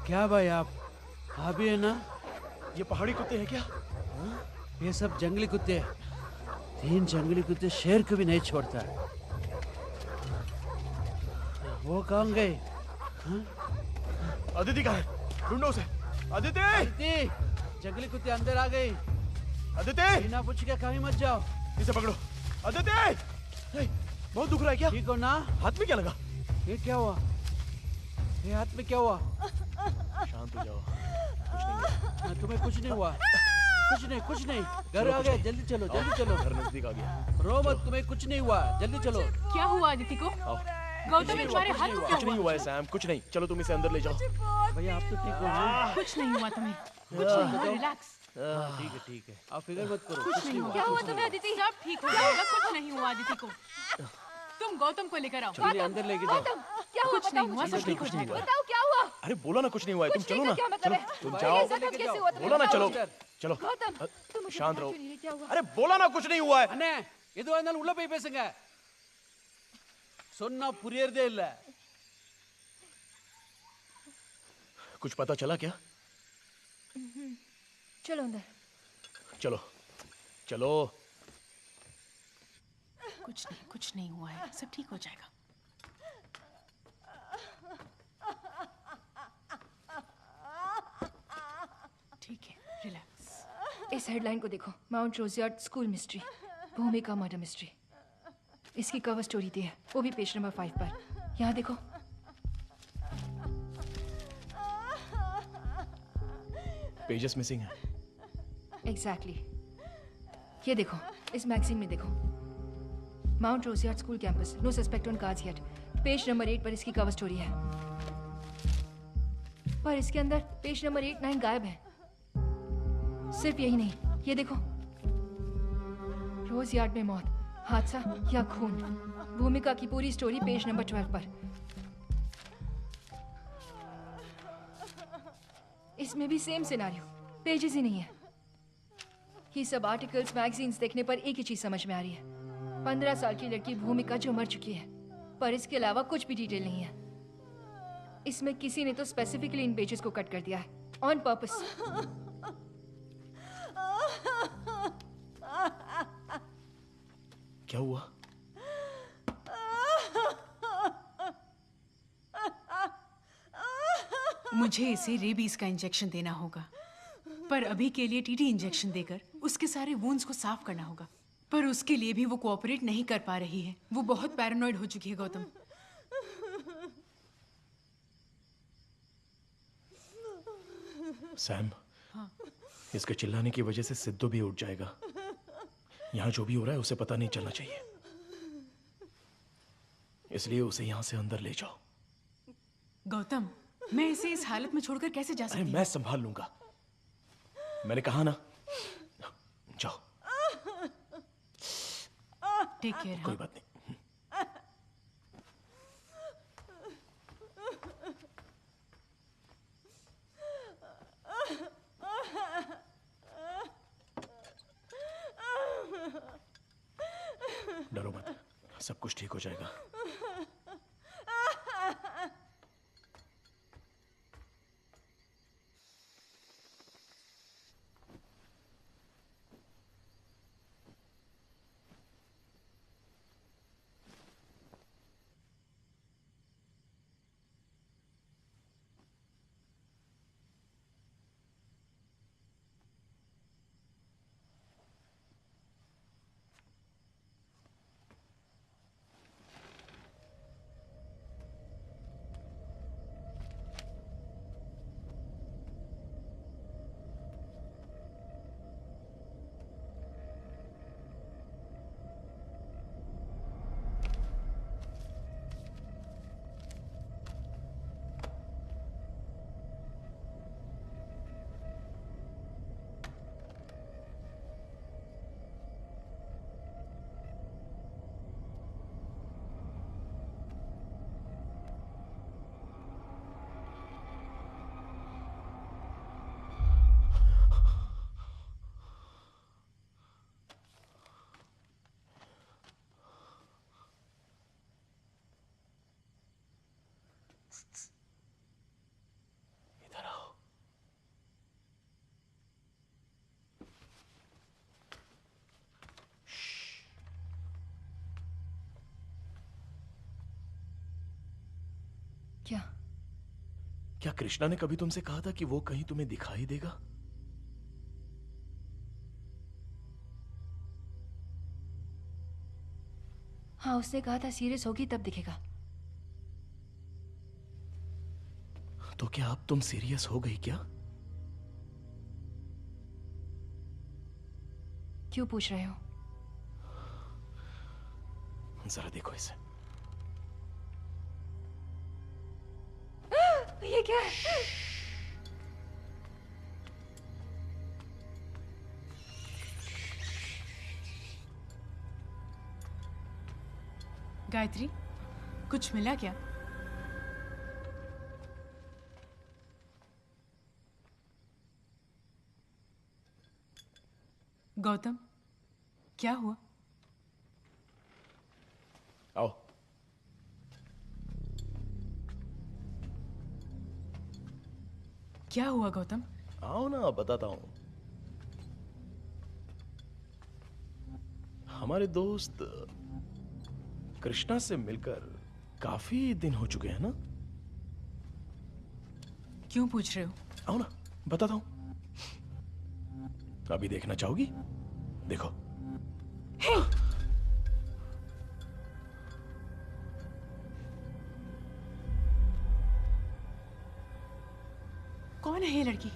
K: क्या भाई आप भी है ना?
G: ये पहाड़ी कुत्ते हैं क्या?
K: ये सब जंगली कुत्ते हैं। 3 जंगली कुत्ते शेर को भी नहीं छोड़ता है। वो कहाँ गए?
G: अदिति कहाँ है? ढूंढो उसे। अदिति!
K: अदिति! जंगली कुत्ते अंदर आ गए।
G: अदिति!
K: बिना पूछ के कहीं मत जाओ।
G: इसे पकड़ो। अदिति! बहुत दुख रहा है क्या?
K: ठीक हो ना?
G: हाथ में क्या लगा?
K: ये क्या हुआ? ये हाथ में क्या हुआ?
G: शांत हो जाओ। कुछ नहीं है।
K: तुम्हें कुछ नहीं हुआ? कुछ नहीं। घर आ गए, जल्दी चलो।
G: घर नजदीक आ गया।
K: रो मत, तुम्हें कुछ नहीं हुआ, जल्दी चलो।
D: क्या हुआ अदिति को? गौतम तुम्हारे हाथ में
G: कुछ नहीं हुआ है सैम, कुछ नहीं। चलो तुम इसे अंदर ले जाओ।
K: भैया आप तो ठीक हो ना?
D: कुछ नहीं हुआ तुम्हें, कुछ नहीं हुआ, रिलैक्स।
K: ठीक है। आप फिक्र मत करो।
D: कुछ नहीं हुआ।
L: क्या हुआ तुम्हें अदिति?
D: सब ठीक हो जाएगा, कुछ नहीं हुआ अदिति को। तुम गौतम को लेकर आओ।
K: चलिए अंदर लेके जाओ।
L: क्या हुआ?
D: कुछ नहीं हुआ, सब ठीक हो जाएगा।
L: बताओ क्या हुआ?
G: अरे बोला ना कुछ नहीं हुआ है। तुम चलो ना।
L: क्या मतलब है?
G: तुम जाओ।
L: ऐसा तो कैसे हुआ?
G: बोला ना चलो। चलो
L: गौतम तुम
G: शांत रहो।
L: क्या हुआ?
G: अरे बोला ना कुछ नहीं हुआ है।
K: अन्ने ಇದು ನಾನು ಉள்ள ಪೈ பேசுங்க. சொன்னா புரியறதே இல்ல.
G: कुछ पता चला क्या?
L: चलो अंदर।
G: चलो चलो।
D: कुछ नहीं हुआ है, सब ठीक हो जाएगा। ठीक है, रिलैक्स।
L: इस हेडलाइन को देखो, Mount Roseyard school mystery, Bhumika murder mystery. इसकी कवर स्टोरी दी है, वो भी पेज नंबर 5 पर। यहाँ देखो।
G: पेजेस मिसिंग है।
L: एग्जैक्टली। ये देखो, इस मैगजीन में देखो, Mount Roseyard school campus, no suspect on cards yet. Page number 8 पर इसकी कवर स्टोरी है, पर इसके अंदर पेज नंबर 8, 9 गायब है। सिर्फ यही नहीं, ये देखो, रोज यार्ड में मौत, हादसा या खून। भूमिका की पूरी स्टोरी पेज नंबर 12 पर। इसमें भी सेम सिनेरियो, पेजेस ही नहीं है। ये सब आर्टिकल्स, मैगजीन्स देखने पर एक ही चीज समझ में आ रही है। 15 साल की लड़की भूमिका जो मर चुकी है, पर इसके अलावा कुछ भी डिटेल नहीं है। इसमें किसी ने तो स्पेसिफिकली इन पेजेस को कट कर दिया है, ऑन पर्पस।
G: क्या हुआ?
D: मुझे इसे रेबीज का इंजेक्शन देना होगा, पर अभी के लिए टीटी इंजेक्शन देकर उसके सारे वुंड्स को साफ करना होगा। पर उसके लिए भी वो कोऑपरेट नहीं कर पा रही है। वो बहुत पैरानॉइड हो चुकी है गौतम।
G: सैम,
D: हाँ।
G: इसके चिल्लाने की वजह से सिद्धू भी उठ जाएगा। यहाँ जो भी हो रहा है उसे पता नहीं चलना चाहिए, इसलिए उसे यहाँ से अंदर ले जाओ।
D: गौतम, मैं इसे इस हालत में छोड़कर कैसे जा सकती
G: अरे मैं संभाल लूंगा, मैंने कहा ना। जाओ।
D: Take care.
G: कोई बात नहीं। डरो मत, सब कुछ ठीक हो जाएगा।
L: क्या?
G: क्या कृष्णा ने कभी तुमसे कहा था कि वो कहीं तुम्हें दिखाई देगा?
L: हाँ, उसने कहा था सीरियस होगी तब दिखेगा।
G: तो क्या अब तुम सीरियस हो गई क्या?
L: क्यों पूछ रहे हो?
G: जरा देखो इसे।
L: ये क्या है?
D: गायत्री, कुछ मिला क्या? गौतम, क्या हुआ?
G: आओ।
D: क्या हुआ गौतम?
G: आओ ना, बताता हूं। हमारे दोस्त कृष्णा से मिलकर काफी दिन हो चुके हैं ना?
D: क्यों पूछ रहे हो?
G: आओ ना, बताता हूं। अभी देखना चाहोगी? देखो।
D: हे! कौन है ये लड़की?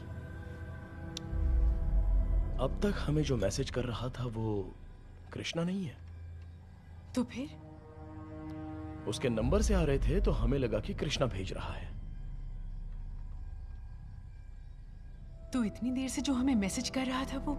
G: अब तक हमें जो मैसेज कर रहा था वो कृष्णा नहीं है।
D: तो फिर?
G: उसके नंबर से आ रहे थे तो हमें लगा कि कृष्णा भेज रहा है।
D: तो इतनी देर से जो हमें मैसेज कर रहा था वो?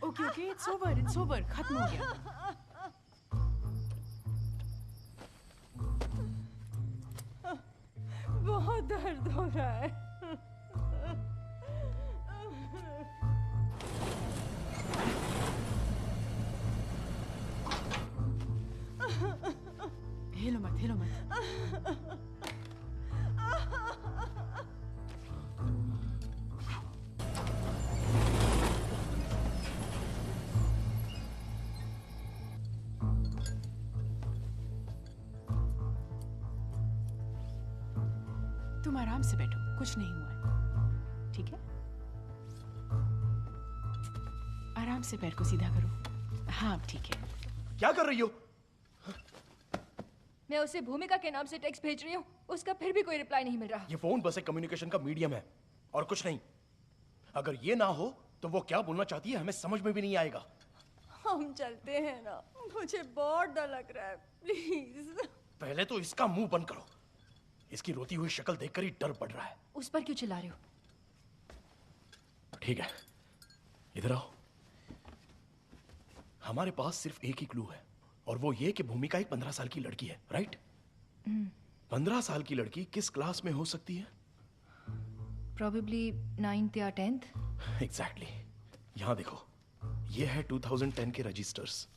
D: ओके, इट्स ओवर, खत्म हो गया।
M: बहुत दर्द हो रहा है।
D: हिलो मत, हिलो मत। तुम आराम से बैठो, कुछ नहीं हुआ है, ठीक है? आराम से पैर को सीधा करो। हाँ, ठीक है।
G: क्या कर रही हो?
L: मैं उसे भूमिका के नाम से टेक्स्ट भेज रही हूँ, उसका फिर भी कोई रिप्लाई नहीं मिल रहा।
G: ये फोन बस एक कम्युनिकेशन का मीडियम है और कुछ नहीं। अगर ये ना हो तो वो क्या बोलना चाहती है हमें समझ में भी नहीं आएगा।
M: हम चलते हैं ना, मुझे बहुत डर लग रहा है, प्लीज।
G: पहले तो इसका मुंह बंद करो। इसकी रोती हुई शक्ल देखकर ही डर बढ़ रहा है।
L: उस पर क्यों चिल्ला रहे हो?
G: ठीक है, इधर आओ। हमारे पास सिर्फ एक ही क्लू है और वो ये कि भूमिका एक 15 साल की लड़की है, राइट? 15 साल की लड़की किस क्लास में हो सकती है?
L: Probably 9th या 10th।
G: एग्जैक्टली। यहां देखो, ये है 2010 के रजिस्टर्स।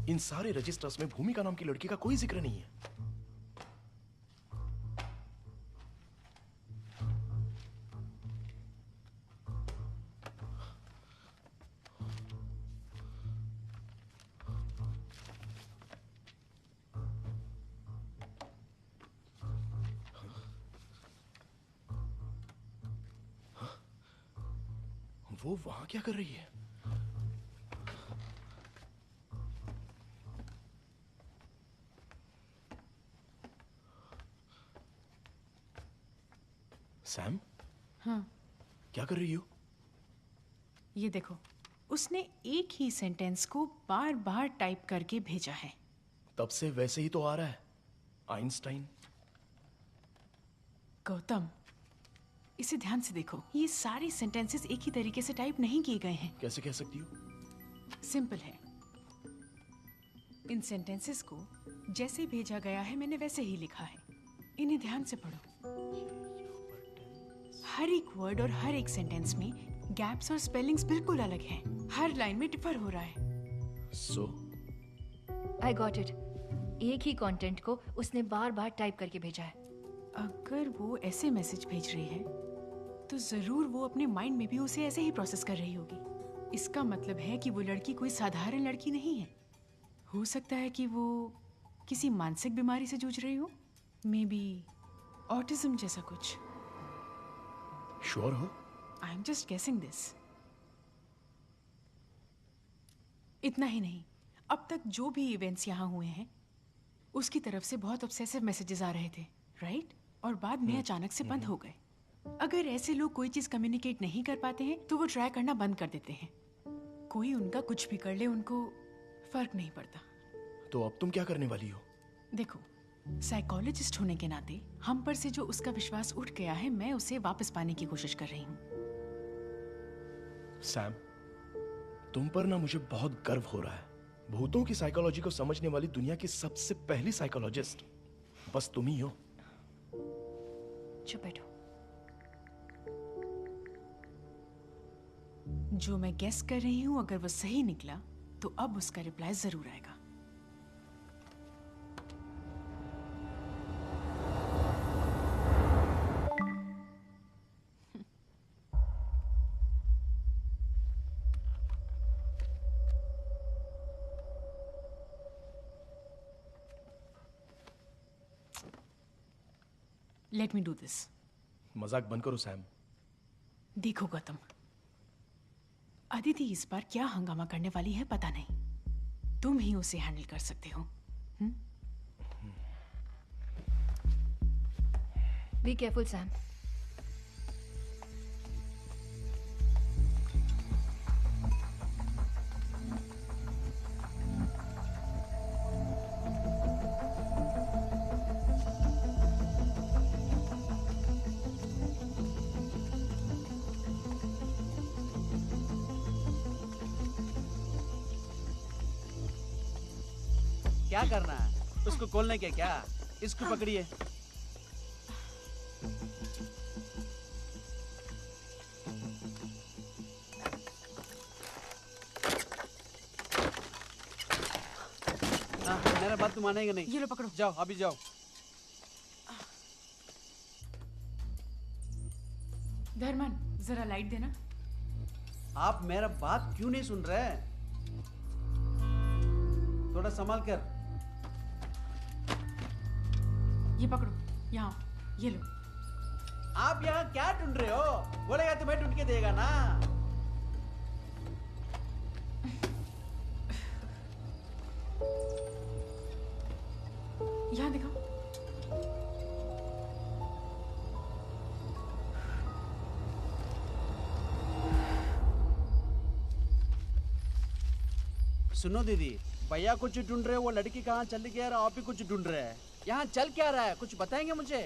G: इन सारे रजिस्टर्स में भूमिका नाम की लड़की का कोई जिक्र नहीं है। वो वहां क्या कर रही है? सैम?
D: हाँ।
G: क्या कर रही हो?
D: ये देखो, उसने एक ही सेंटेंस को बार बार टाइप करके भेजा है।
G: तब से वैसे ही तो आ रहा है, आइंस्टाइन।
D: गौतम, इसे ध्यान से देखो, ये सारे सेंटेंसेस एक ही तरीके से टाइप नहीं किए गए हैं।
G: कैसे कह सकती हो?
D: सिंपल है। इन सेंटेंसेस को जैसे भेजा गया है मैंने वैसे ही लिखा है। इन्हें ध्यान से पढ़ो। हर एक वर्ड और हर एक सेंटेंस में गैप्स और स्पेलिंग्स बिल्कुल अलग हैं। हर लाइन में डिफर हो रहा है।
G: सो
L: आई गॉट इट। एक ही कंटेंट को उसने बार बार टाइप करके भेजा है।
D: अगर वो ऐसे मैसेज भेज रही है तो जरूर वो अपने माइंड में भी उसे ऐसे ही प्रोसेस कर रही होगी। इसका मतलब है कि वो लड़की कोई साधारण लड़की नहीं है। हो सकता है कि वो किसी मानसिक बीमारी से जूझ रही हो, मे बी ऑटिज्म जैसा कुछ।
G: श्योर हो?
D: I am just guessing this. इतना ही नहीं, अब तक जो भी इवेंट्स यहाँ हुए हैं उसकी तरफ से बहुत ऑब्सेसिव मैसेजेस आ रहे थे, राइट? और बाद में अचानक से बंद हो गए। अगर ऐसे लोग कोई चीज कम्युनिकेट नहीं कर पाते हैं तो वो ट्राई करना बंद कर देते हैं। कोई उनका कुछ भी कर ले, उनको फर्क नहीं पड़ता।
G: तो अब तुम क्या करने वाली हो?
D: देखो, साइकोलॉजिस्ट होने के नाते हम पर से जो उसका विश्वास उठ गया है, मैं उसे वापस पाने की कोशिश कर रही हूँ।
G: सैम, तुम पर ना मुझे बहुत गर्व हो रहा है। भूतों की साइकोलॉजी को समझने वाली दुनिया की सबसे पहली साइकोलॉजिस्ट बस तुम ही हो।
L: चुप बैठो।
D: जो मैं गेस कर रही हूँ, अगर वो सही निकला तो अब उसका रिप्लाई जरूर आएगा। Let me do this.
G: मजाक बंद करो सैम।
D: देखो गौतम, अदिति इस बार क्या हंगामा करने वाली है पता नहीं। तुम ही उसे हैंडल कर सकते हो।
L: Be careful Sam.
K: क्या करना है? उसको खोलने के क्या? इसको पकड़िए। मेरा बात तुम मानेंगे नहीं।
D: ये लो पकड़ो।
K: जाओ, अभी जाओ।
D: धर्मन, जरा लाइट देना।
K: आप मेरा बात क्यों नहीं सुन रहे? थोड़ा संभाल कर।
D: ये पकड़ो, यहाँ, ये लो।
K: आप यहाँ क्या ढूंढ रहे हो? बोलेगा तो मैं ढूंढ के देगा ना।
D: यहाँ दिखाओ।
K: सुनो दीदी, भैया कुछ ढूंढ रहे हो, वो लड़की कहाँ चल गया और आप भी कुछ ढूंढ रहे हैं। यहाँ चल क्या रहा है, कुछ बताएंगे मुझे?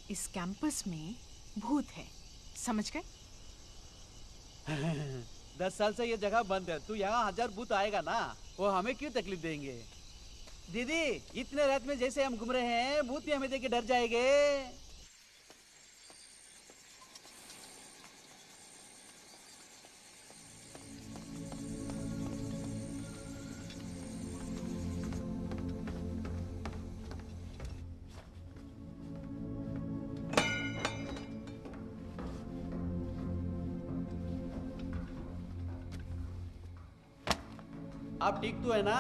D: इस कैंपस में भूत है, समझ गए?
K: 10 साल से ये जगह बंद है, तू यहाँ 1000 भूत आएगा ना, वो हमें क्यों तकलीफ देंगे? दीदी, इतने रात में जैसे हम घूम रहे हैं, भूत भी हमें देख के डर जाएंगे। आप ठीक तो है ना?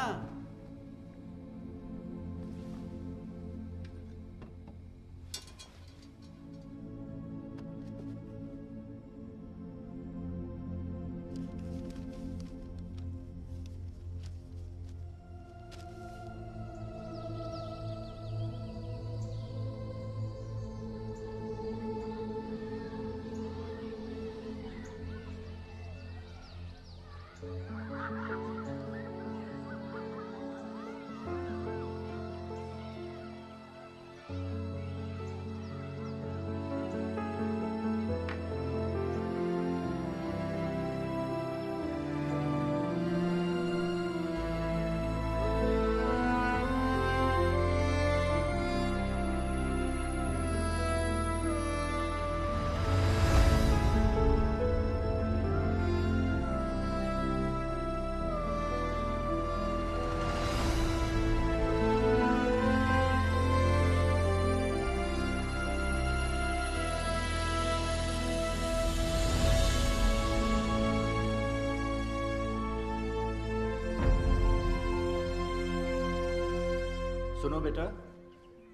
N: सुनो बेटा,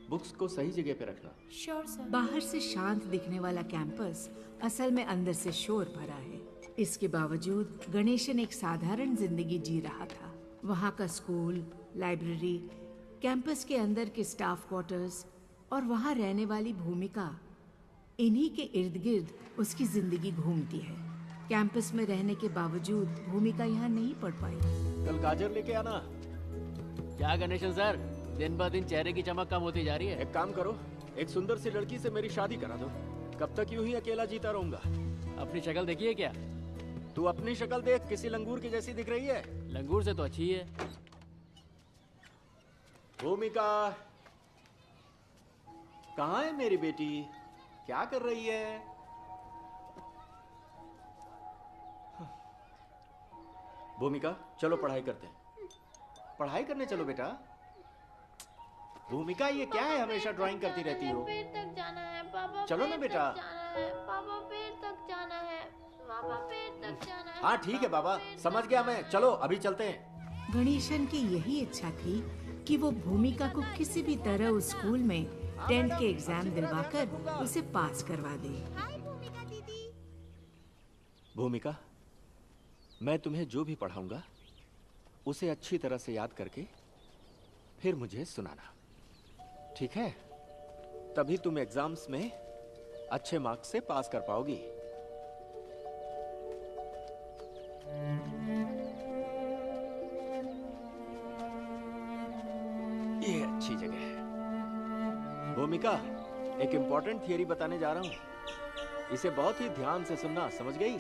N: बुक्स को सही जगह पे रखना।
O: Sure sir. बाहर से शांत दिखने वाला कैंपस असल में अंदर से शोर भरा है। इसके बावजूद गणेशन एक साधारण जिंदगी जी रहा था। वहाँ का स्कूल, लाइब्रेरी, कैंपस के अंदर के स्टाफ क्वार्टर्स और वहाँ रहने वाली भूमिका, इन्हीं के इर्द गिर्द उसकी जिंदगी घूमती है। कैंपस में रहने के बावजूद भूमिका यहाँ नहीं पढ़ पाई।
N: कल गाजर लेके आना।
B: क्या गणेशन सर, दिन ब दिन चेहरे की चमक कम होती जा रही है।
N: एक काम करो, एक सुंदर सी लड़की से मेरी शादी करा दो। कब तक यूं ही अकेला जीता रहूंगा?
B: अपनी शक्ल देखी है क्या?
N: तू अपनी शक्ल देख, किसी लंगूर की जैसी दिख रही है।
B: लंगूर से तो अच्छी है।
N: भूमिका, कहाँ है मेरी बेटी? क्या कर रही है? भूमिका, चलो पढ़ाई करते हैं। पढ़ाई करने चलो बेटा। भूमिका, ये क्या है, हमेशा ड्राइंग करती रहती हो?
P: पेड़ तक जाना है पापा।
N: चलो ना बेटा।
P: पापा पेड़ तक जाना है। पापा पेड़ तक जाना है।
N: हाँ ठीक है बाबा, समझ गया मैं। चलो अभी चलते हैं।
O: गणेशन की यही इच्छा थी कि वो भूमिका को किसी भी तरह उस स्कूल में 10th के एग्जाम दिलवाकर उसे पास करवा दे।
N: भूमिका, मैं तुम्हें जो भी पढ़ाऊंगा उसे अच्छी तरह से याद करके फिर मुझे सुनाना, ठीक है? तभी तुम एग्जाम्स में अच्छे मार्क्स से पास कर पाओगी। ये अच्छी जगह है। भूमिका, एक इंपॉर्टेंट थियरी बताने जा रहा हूं, इसे बहुत ही ध्यान से सुनना, समझ गई?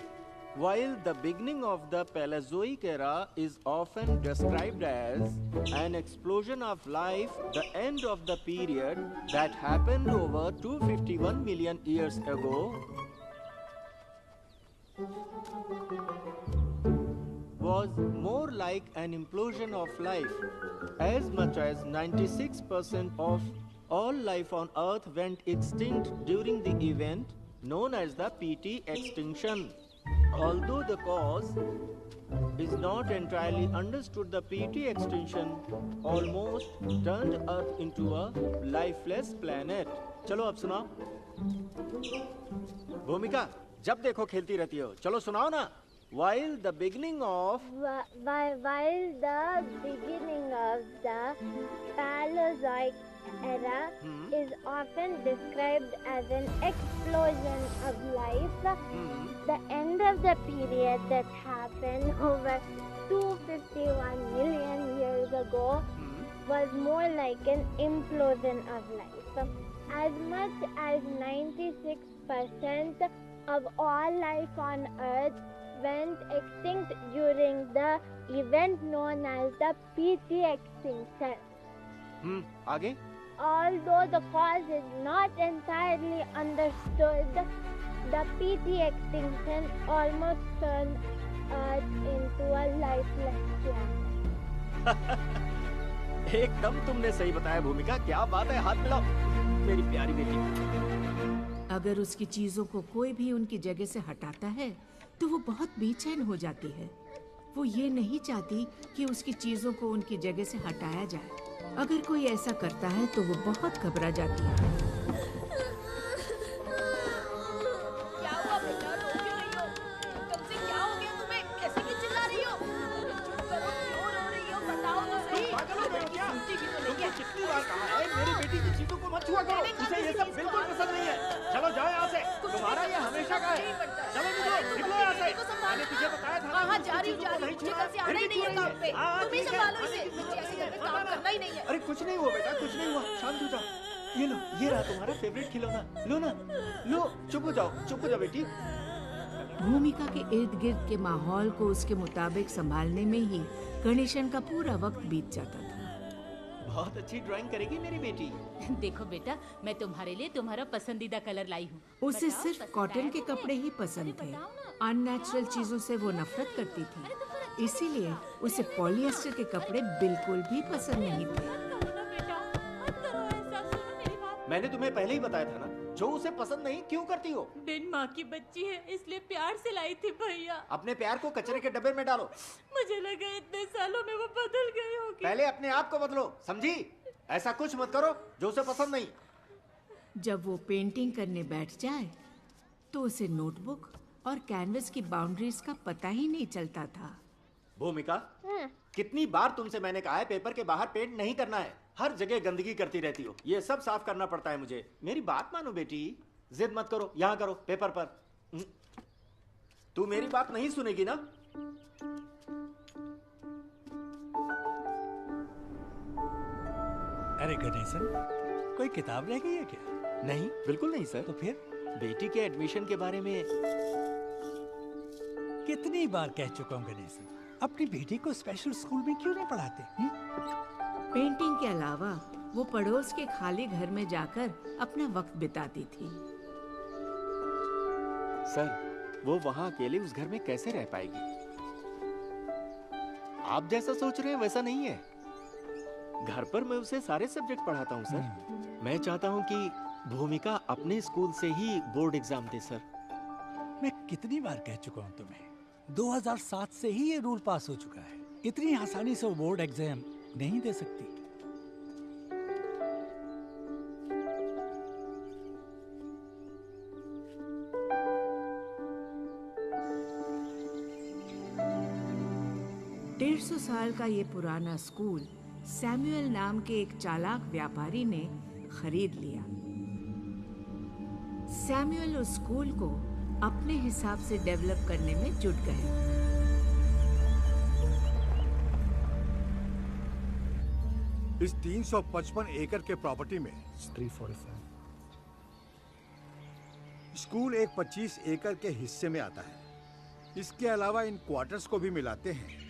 N: While the beginning of the Paleozoic era is often described as an explosion of life, the end of the period that happened over 251 million years ago was more like an implosion of life. As much as 96% of all life on Earth went extinct during the event known as the PT extinction. Although the cause is not entirely understood, the PT extinction almost turned Earth into a lifeless planet. चलो अब सुनाओ। भूमिका, जब देखो खेलती रहती हो, चलो सुनाओ ना। While the beginning of
P: the Paleozoic era is often described as an explosion of life, the end of the period that happened over 251 million years ago was more like an implosion of life. As much as 96% of all life on Earth went extinct during the event known as the PT extinction.
N: आगे?
P: Although the cause is not entirely understood, the PT extinction almost turned Earth into a lifeless planet.
N: एकदम तुमने सही बताया भूमिका, क्या बात है, हाथ मिलाओ मेरी प्यारी बेटी।
O: अगर उसकी चीजों को कोई भी उनकी जगह से हटाता है तो वो बहुत बेचैन हो जाती है। वो ये नहीं चाहती कि उसकी चीजों को उनकी जगह से हटाया जाए। अगर कोई ऐसा करता है तो वो बहुत घबरा जाती है।
L: क्या हुआ बेटा, रो क्यों रही हो? कब से क्या हो गया तुम्हें? ऐसे क्यों चिल्ला रही हो? चुप करो, क्यों रो रही हो? बताओ तो सही।
N: पागल हो गए हो क्या?
L: सुनती भी तो नहीं
N: तुमको
L: है।
N: कितनी बार कहा है मेरी बेटी की चीजों को मत छुआ करो, उसे ये सब बिल्कुल पसंद नहीं है। चलो जाओ यहाँ से, तुम्हारा ये हमेशा का है। चलो निकलो यहाँ से। मैंने तुझे बताया था
L: कहाँ जा रही हूँ? मुझे कल से आना ही नहीं है काम पे। तुम ही संभालो इसे, मुझे ऐसे घर में काम करना ही नहीं है।
N: अरे कुछ नहीं हुआ बेटा, कुछ नहीं हुआ, शांत हो जाओ। ये लो, ये रहा तुम्हारा फेवरेट खिलौना, लो ना, लो। चुप हो जाओ बेटी।
O: भूमिका के इर्द गिर्द के माहौल को उसके मुताबिक संभालने में ही गणेशन का पूरा वक्त बीत जाता था।
N: बहुत अच्छी ड्राइंग करेगी मेरी बेटी।
C: देखो बेटा, मैं तुम्हारे लिए तुम्हारा पसंदीदा कलर लाई हूँ।
O: उसे सिर्फ कॉटन के कपड़े ही पसंद थे। अननेचुरल चीजों से वो नफरत करती थी, इसीलिए उसे पॉलिएस्टर के कपड़े बिल्कुल भी पसंद नहीं थे।
N: मैंने तुम्हें पहले ही बताया था ना, जो उसे पसंद नहीं क्यों करती हो?
C: बिन माँ की बच्ची है, इसलिए प्यार से लाई थी भैया।
N: अपने प्यार को कचरे के डब्बे में डालो।
C: मुझे लगा इतने सालों में वो बदल गई होगी।
N: पहले अपने आप को बदलो, समझी? ऐसा कुछ मत करो जो उसे पसंद नहीं।
O: जब वो पेंटिंग करने बैठ जाए तो उसे नोटबुक और कैनवस की बाउंड्रीज का पता ही नहीं चलता था।
N: भूमिका, कितनी बार तुमसे मैंने कहा है पेपर के बाहर पेंट नहीं करना है। हर जगह गंदगी करती रहती हो। ये सब साफ करना पड़ता है मुझे। मेरी बात मानो बेटी, जिद मत करो, यहाँ करो पेपर पर। तू मेरी बात नहीं सुनेगी ना?
Q: अरे गणेशन, कोई किताब रह गई है क्या?
N: नहीं, बिल्कुल नहीं सर।
Q: तो फिर
N: बेटी के एडमिशन के बारे में
Q: कितनी बार कह चुका हूँ गणेशन, अपनी बेटी को स्पेशल स्कूल में क्यों नहीं पढ़ाते?
O: पेंटिंग के अलावा वो पड़ोस के खाली घर में जाकर अपना वक्त बिताती थी।
N: सर, वो वहाँ अकेले उस घर में कैसे रह पाएगी? आप जैसा सोच रहे हैं वैसा नहीं है। घर पर मैं उसे सारे सब्जेक्ट पढ़ाता हूँ सर। मैं चाहता हूँ कि भूमिका अपने स्कूल से ही बोर्ड एग्जाम दे सर।
Q: मैं कितनी बार कह चुका हूँ तुम्हें, 2007 से ही ये रूल पास हो चुका है। इतनी आसानी से वो बोर्ड एग्जाम नहीं दे सकती।
O: डेढ़ 150 साल का ये पुराना स्कूल सैमुअल नाम के एक चालाक व्यापारी ने खरीद लिया। सैमुअल उस स्कूल को अपने हिसाब से डेवलप करने में जुट गए।
R: इस 355 एकड़ के प्रॉपर्टी में
G: 345
R: स्कूल एक 25 एकड़ के हिस्से में आता है। इसके अलावा इन क्वार्टर्स को भी मिलाते हैं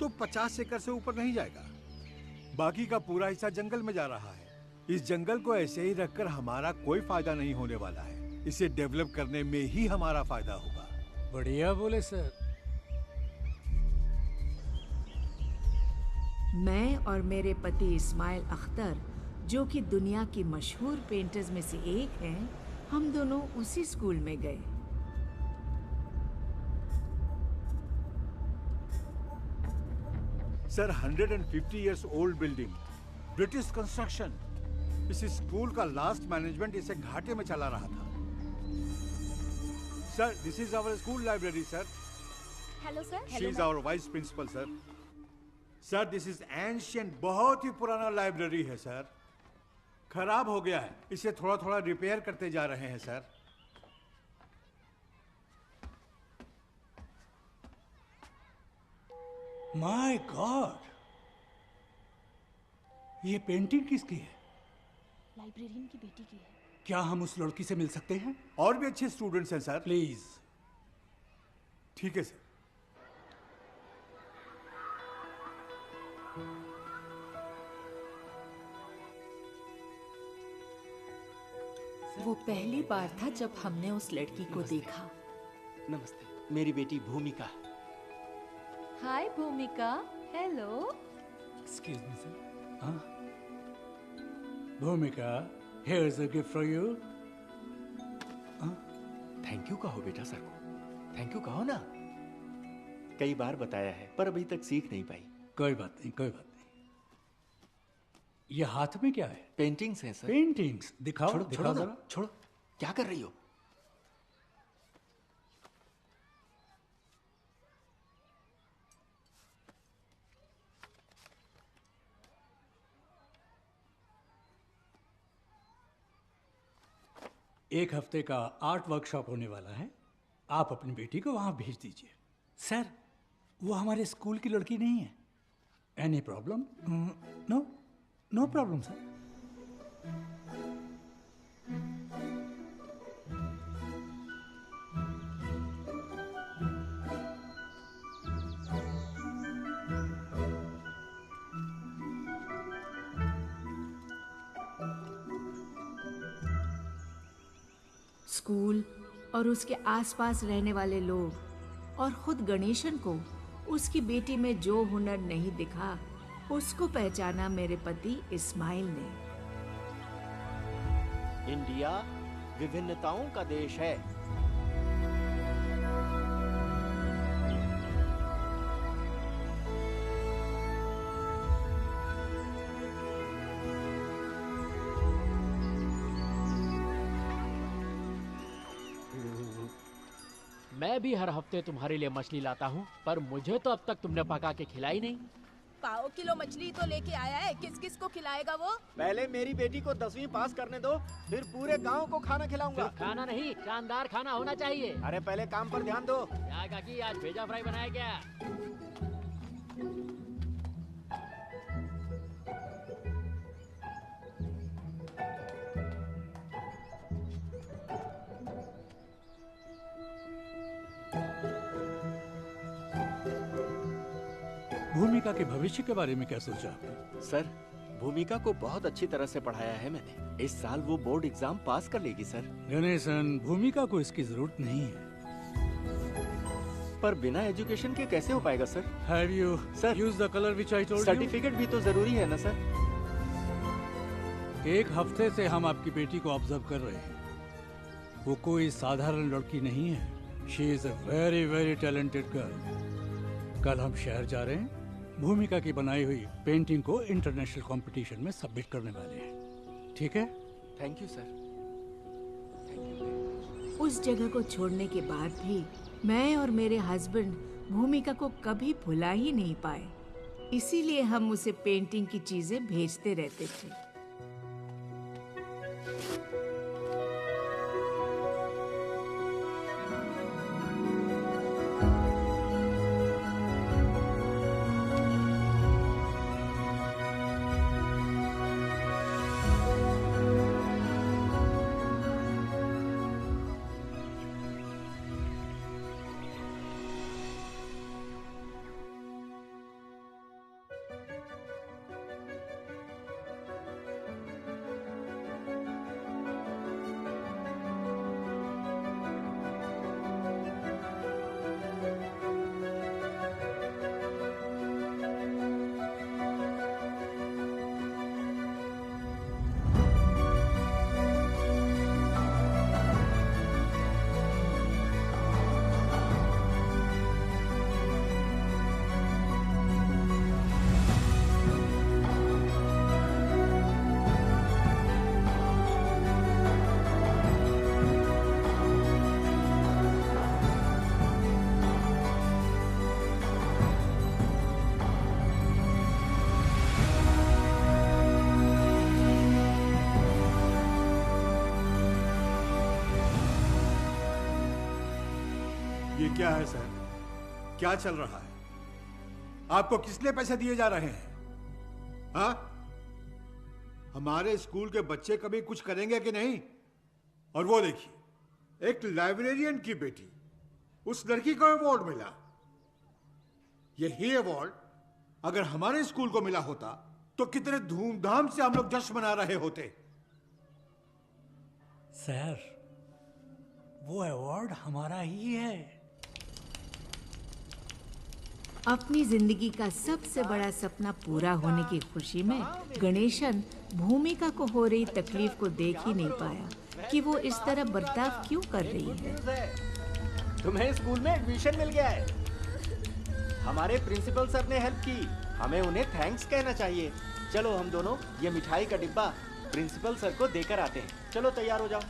R: तो 50 एकड़ से ऊपर नहीं जाएगा। बाकी का पूरा हिस्सा जंगल में जा रहा है। इस जंगल को ऐसे ही रखकर हमारा कोई फायदा नहीं होने वाला है। इसे डेवलप करने में ही हमारा फायदा होगा।
Q: बढ़िया बोले सर।
O: मैं और मेरे पति इस्माइल अख्तर, जो कि दुनिया की मशहूर पेंटर्स में से एक हैं, हम दोनों उसी स्कूल में गए।
R: Sir, 150 years old building, British construction. इस स्कूल का लास्ट मैनेजमेंट इसे घाटे में चला रहा था। Sir, this is our school library sir.
L: Hello sir.
R: She is our vice principal sir. Sir, this is ancient, बहुत ही पुराना लाइब्रेरी है सर। खराब हो गया है, इसे थोड़ा थोड़ा रिपेयर करते जा रहे हैं सर।
Q: माय गॉड, ये पेंटिंग किसकी है?
L: लाइब्रेरियन की बेटी की है।
Q: क्या हम उस लड़की से मिल सकते हैं?
R: और भी अच्छे स्टूडेंट्स हैं सर।
Q: प्लीज।
R: ठीक है सर।
E: वो पहली बार था जब हमने उस लड़की को देखा।
N: नमस्ते, मेरी बेटी भूमिका।
E: हाय भूमिका। हेलो।
Q: Excuse me sir. हाँ, भूमिका, here is a gift for you.
N: Thank you कहो बेटा सर को। थैंक यू कहो ना। कई बार बताया है पर अभी तक सीख नहीं पाई।
Q: कोई बात नहीं, कोई बात नहीं। ये हाथ में क्या है?
N: पेंटिंग्स हैं सर।
Q: पेंटिंग्स दिखाओ।
N: छोड़ो,
Q: दिखाओ
N: छोड़ो
Q: जरा।
N: ना, छोड़ो। क्या कर रही हो?
Q: एक हफ्ते का आर्ट वर्कशॉप होने वाला है। आप अपनी बेटी को वहां भेज दीजिए। सर, वो हमारे स्कूल की लड़की नहीं है। Any problem? No, no problem sir.
O: School और उसके आसपास रहने वाले लोग और खुद गणेशन को उसकी बेटी में जो हुनर नहीं दिखा, उसको पहचाना मेरे पति इस्माइल ने।
N: इंडिया विभिन्नताओं का देश है।
B: मैं भी हर हफ्ते तुम्हारे लिए मछली लाता हूँ, पर मुझे तो अब तक तुमने पका के खिलाई नहीं।
S: पाव किलो मछली तो लेके आया है, किस किस को खिलाएगा वो?
N: पहले मेरी बेटी को 10वीं पास करने दो, फिर पूरे गांव को खाना खिलाऊंगा।
B: सिर्फ खाना नहीं, शानदार खाना होना चाहिए।
N: अरे पहले काम पर ध्यान दो।
B: क्या काकी, आज भेजा फ्राई बनाया क्या?
Q: भूमिका के भविष्य के बारे में क्या सोचा आपने?
N: सर, भूमिका को बहुत अच्छी तरह से पढ़ाया है मैंने। इस साल वो बोर्ड एग्जाम पास कर लेगी सर।
Q: गणेशन, भूमिका को इसकी जरूरत नहीं है।
N: पर बिना एजुकेशन के कैसे हो पाएगा sir?
Q: Have you used the color which I told you?
N: Certificate भी तो जरूरी है ना सर?
Q: एक हफ्ते से हम आपकी बेटी को ऑब्जर्व कर रहे हैं। वो कोई साधारण लड़की नहीं है। She is a very very talented girl. कल हम शहर जा रहे हैं। भूमिका की बनाई हुई पेंटिंग को इंटरनेशनल कंपटीशन में सबमिट करने वाले हैं। ठीक है?
N: Thank you sir.
O: उस जगह को छोड़ने के बाद भी मैं और मेरे हस्बैंड भूमिका को कभी भुला ही नहीं पाए। इसीलिए हम उसे पेंटिंग की चीजें भेजते रहते थे।
R: ये क्या है सर? क्या चल रहा है? आपको किसने पैसे दिए जा रहे हैं? हाँ? हमारे स्कूल के बच्चे कभी कुछ करेंगे कि नहीं? और वो देखिए, एक लाइब्रेरियन की बेटी, उस लड़की को अवार्ड मिला। यही अवार्ड अगर हमारे स्कूल को मिला होता तो कितने धूमधाम से हम लोग जश्न मना रहे होते।
Q: सर, वो अवार्ड हमारा ही है।
O: अपनी जिंदगी का सबसे बड़ा सपना पूरा होने की खुशी में गणेशन भूमिका को हो रही तकलीफ को देख ही नहीं पाया कि वो इस तरह बर्ताव क्यों कर रही है।
N: तुम्हें स्कूल में एडमिशन मिल गया है। हमारे प्रिंसिपल सर ने हेल्प की, हमें उन्हें थैंक्स कहना चाहिए। चलो हम दोनों ये मिठाई का डिब्बा प्रिंसिपल सर को देकर आते हैं। चलो तैयार हो जाओ।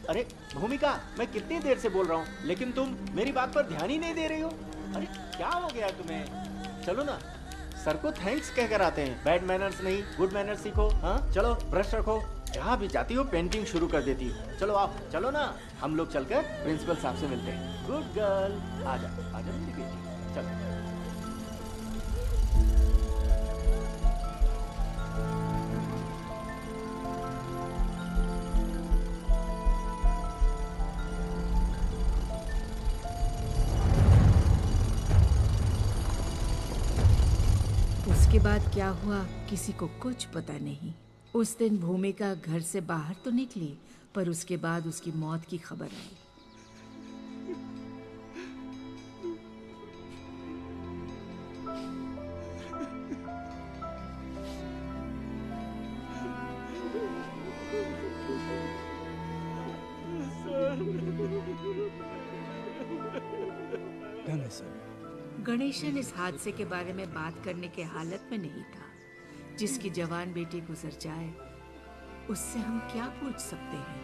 N: अरे भूमिका, मैं कितनी देर से बोल रहा हूँ लेकिन तुम मेरी बात पर ध्यान ही नहीं दे रही हो। अरे क्या हो गया तुम्हें? चलो ना, सर को थैंक्स कहकर आते हैं। बैड मैनर्स नहीं, गुड मैनर्स सीखो। हाँ चलो, ब्रश रखो। जहाँ भी जाती हो पेंटिंग शुरू कर देती हो। चलो आप चलो ना, हम लोग चलकर प्रिंसिपल साहब से मिलते हैं। गुड गर्ल, आजा आजा मेरी बेटी, चलो।
O: उसके बाद क्या हुआ किसी को कुछ पता नहीं। उस दिन भूमिका घर से बाहर तो निकली, पर उसके बाद उसकी मौत की खबर आई। गणेशन इस हादसे के बारे में बात करने के हालत में नहीं था। जिसकी जवान बेटी गुजर जाए, उससे हम क्या पूछ सकते हैं?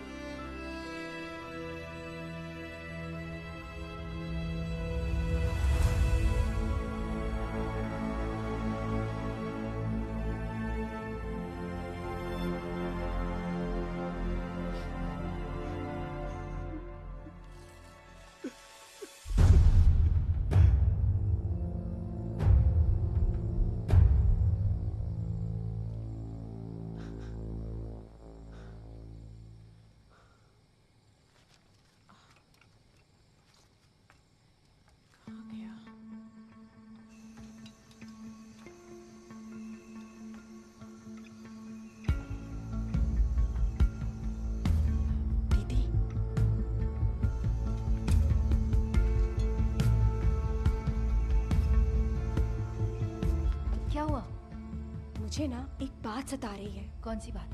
M: मुझे ना एक बात सता रही है।
L: कौन सी बात?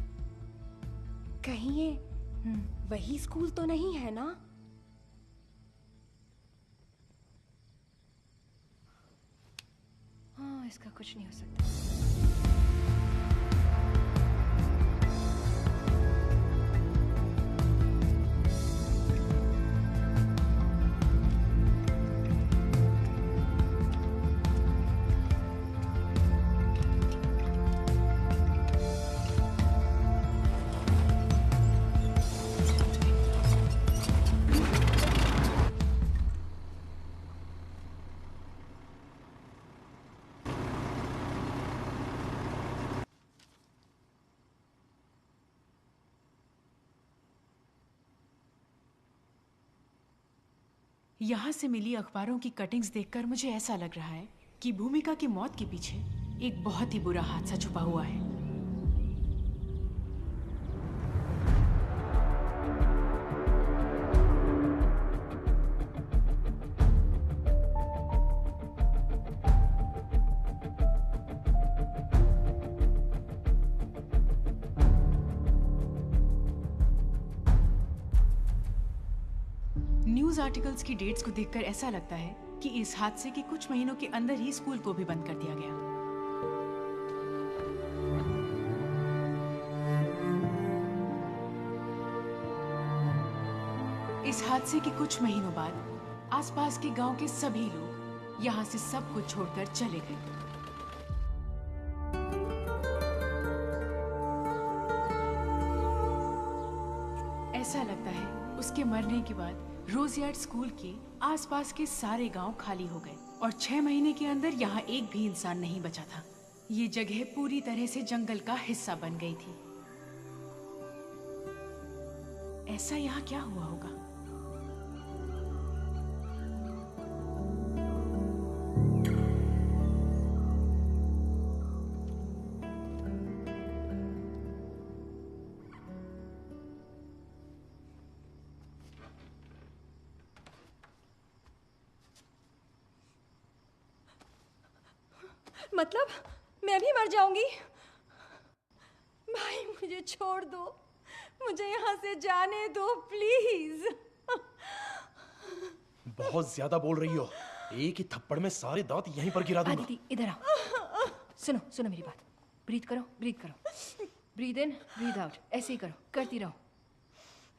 M: कहीं ये वही स्कूल तो नहीं है ना?
L: हाँ, इसका कुछ नहीं हो सकता।
D: यहाँ से मिली अखबारों की कटिंग्स देखकर मुझे ऐसा लग रहा है कि भूमिका की मौत के पीछे एक बहुत ही बुरा हादसा छुपा हुआ है। न्यूज आर्टिकल्स की डेट्स को देखकर ऐसा लगता है कि इस हादसे के कुछ महीनों के अंदर ही स्कूल को भी बंद कर दिया गया। इस हादसे के कुछ महीनों बाद आसपास के गांव के सभी लोग यहां से सब कुछ छोड़कर चले गए। ऐसा लगता है उसके मरने के बाद रोजयार्ड स्कूल के आसपास के सारे गांव खाली हो गए और 6 महीने के अंदर यहाँ एक भी इंसान नहीं बचा था। ये जगह पूरी तरह से जंगल का हिस्सा बन गई थी। ऐसा यहाँ क्या हुआ होगा?
M: मतलब मैं भी मर जाऊंगी? भाई मुझे छोड़ दो, मुझे यहाँ से जाने दो प्लीज।
G: बहुत ज्यादा बोल रही हो। एक ही थप्पड़ में सारे दांत यहीं पर गिरा दूंगा।
L: आदिति इधर आओ। सुनो सुनो मेरी बात। ब्रीथ करो, ब्रीथ करो। ब्रीथ इन, ब्रीथ आउट। ऐसे ही करो, करती रहो।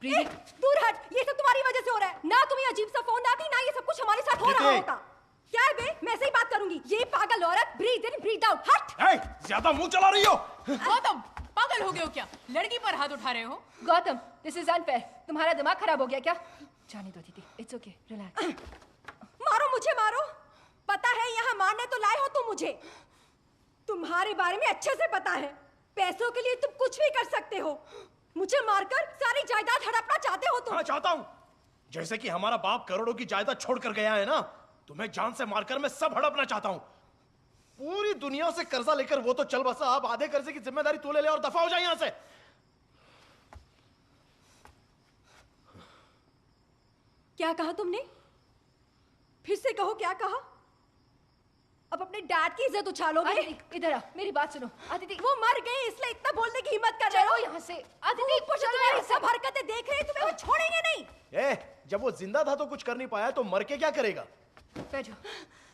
L: ब्रीथ इन।
M: दूर हट, ये सब तुम्हारी वजह से हो रहा है ना। तुम्हें अजीब सा फोन आती ना, ये सब कुछ हमारे साथ हो रहा होता। क्या है बे, मैं ऐसे ही बात करूंगी। ये पागल औरत। ब्रीथ इन, ब्रीथ आउट। हट।
G: ज्यादा मुंह चला रही हो।
D: गौतम, पागल हो गए हो क्या? लड़की पर हाथ उठा रहे हो?
L: Gautam, this is unfair. तुम्हारा दिमाग खराब हो गया क्या? जाने दो दीदी, इट्स ओके, रिलैक्स।
M: मारो मुझे, मारो। पता है यहाँ मारने तो लाए हो तुम मुझे। तुम्हारे बारे में अच्छे से पता है। पैसों के लिए तुम कुछ भी कर सकते हो। मुझे मारकर सारी जायदाद हड़पना चाहते हो तुम।
G: हाँ, चाहता हूँ। जैसे कि हमारा बाप करोड़ों की जायदाद छोड़ कर गया है ना, तुम्हें जान से मारकर मैं सब हड़पना चाहता हूँ। पूरी दुनिया से कर्जा लेकर वो तो चल बसा, अब आधे कर्जे की जिम्मेदारी तू ले ले और दफा हो जाए यहाँ से।
M: क्या कहा तुमने? फिर से कहो, क्या कहा? अब अपने डैड की इज्जत उछालोगे?
L: इधर आ, मेरी बात सुनो। आदिति,
M: वो मर गए इसलिए इतना बोलने की हिम्मत कर रहे हो?
L: चलो यहाँ से। आदिति,
M: तुम्हारी सब हरकतें देख रहे हैं, तुम्हें वो छोड़ेंगे नहीं।
G: जब वो जिंदा था तो कुछ कर नहीं पाया, तो मर के क्या करेगा?
L: बैठो,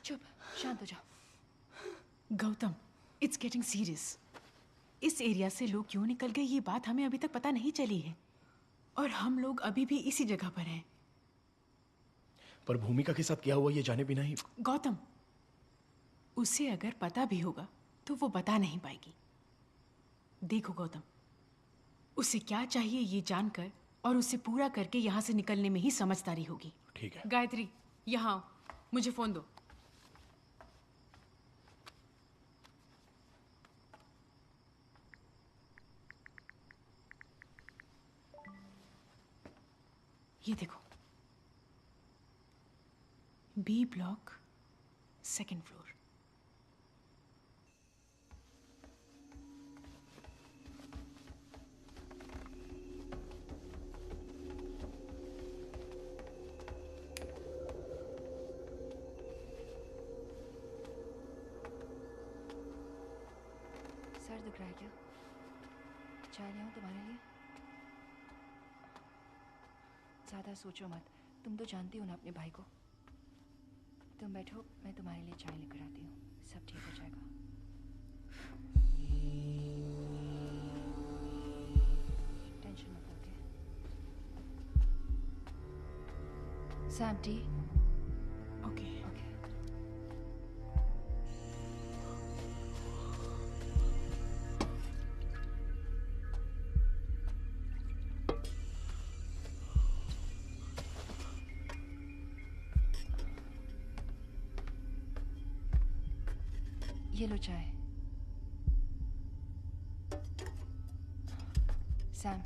L: चुप, शांत हो जाओ।
D: Gautam, it's getting serious. इस एरिया से लोग क्यों निकल गए ये बात हमें अभी तक पता नहीं चली है, और हम लोग अभी भी इसी जगह पर हैं।
G: पर भूमिका के साथ क्या हुआ ये जाने बिना ही।
D: गौतम, उसे अगर पता भी होगा तो वो बता नहीं पाएगी। देखो गौतम, उसे क्या चाहिए ये जानकर और उसे पूरा करके यहाँ से निकलने में ही समझदारी होगी।
G: ठीक है।
D: गायत्री, यहाँ मुझे फोन दो। ये देखो, B block, 2nd floor.
L: Sir, sir दुख रहा है क्या? चाय ले आऊं तुम्हारे लिए? ज़्यादा सोचो मत, तुम तो जानती हो ना अपने भाई को। तुम बैठो, मैं तुम्हारे लिए चाय लेकर आती हूँ, सब ठीक हो जाएगा। टेंशन मत लो, ओके? Sam, T?
D: ओके।
L: ये लो चाय। सैम,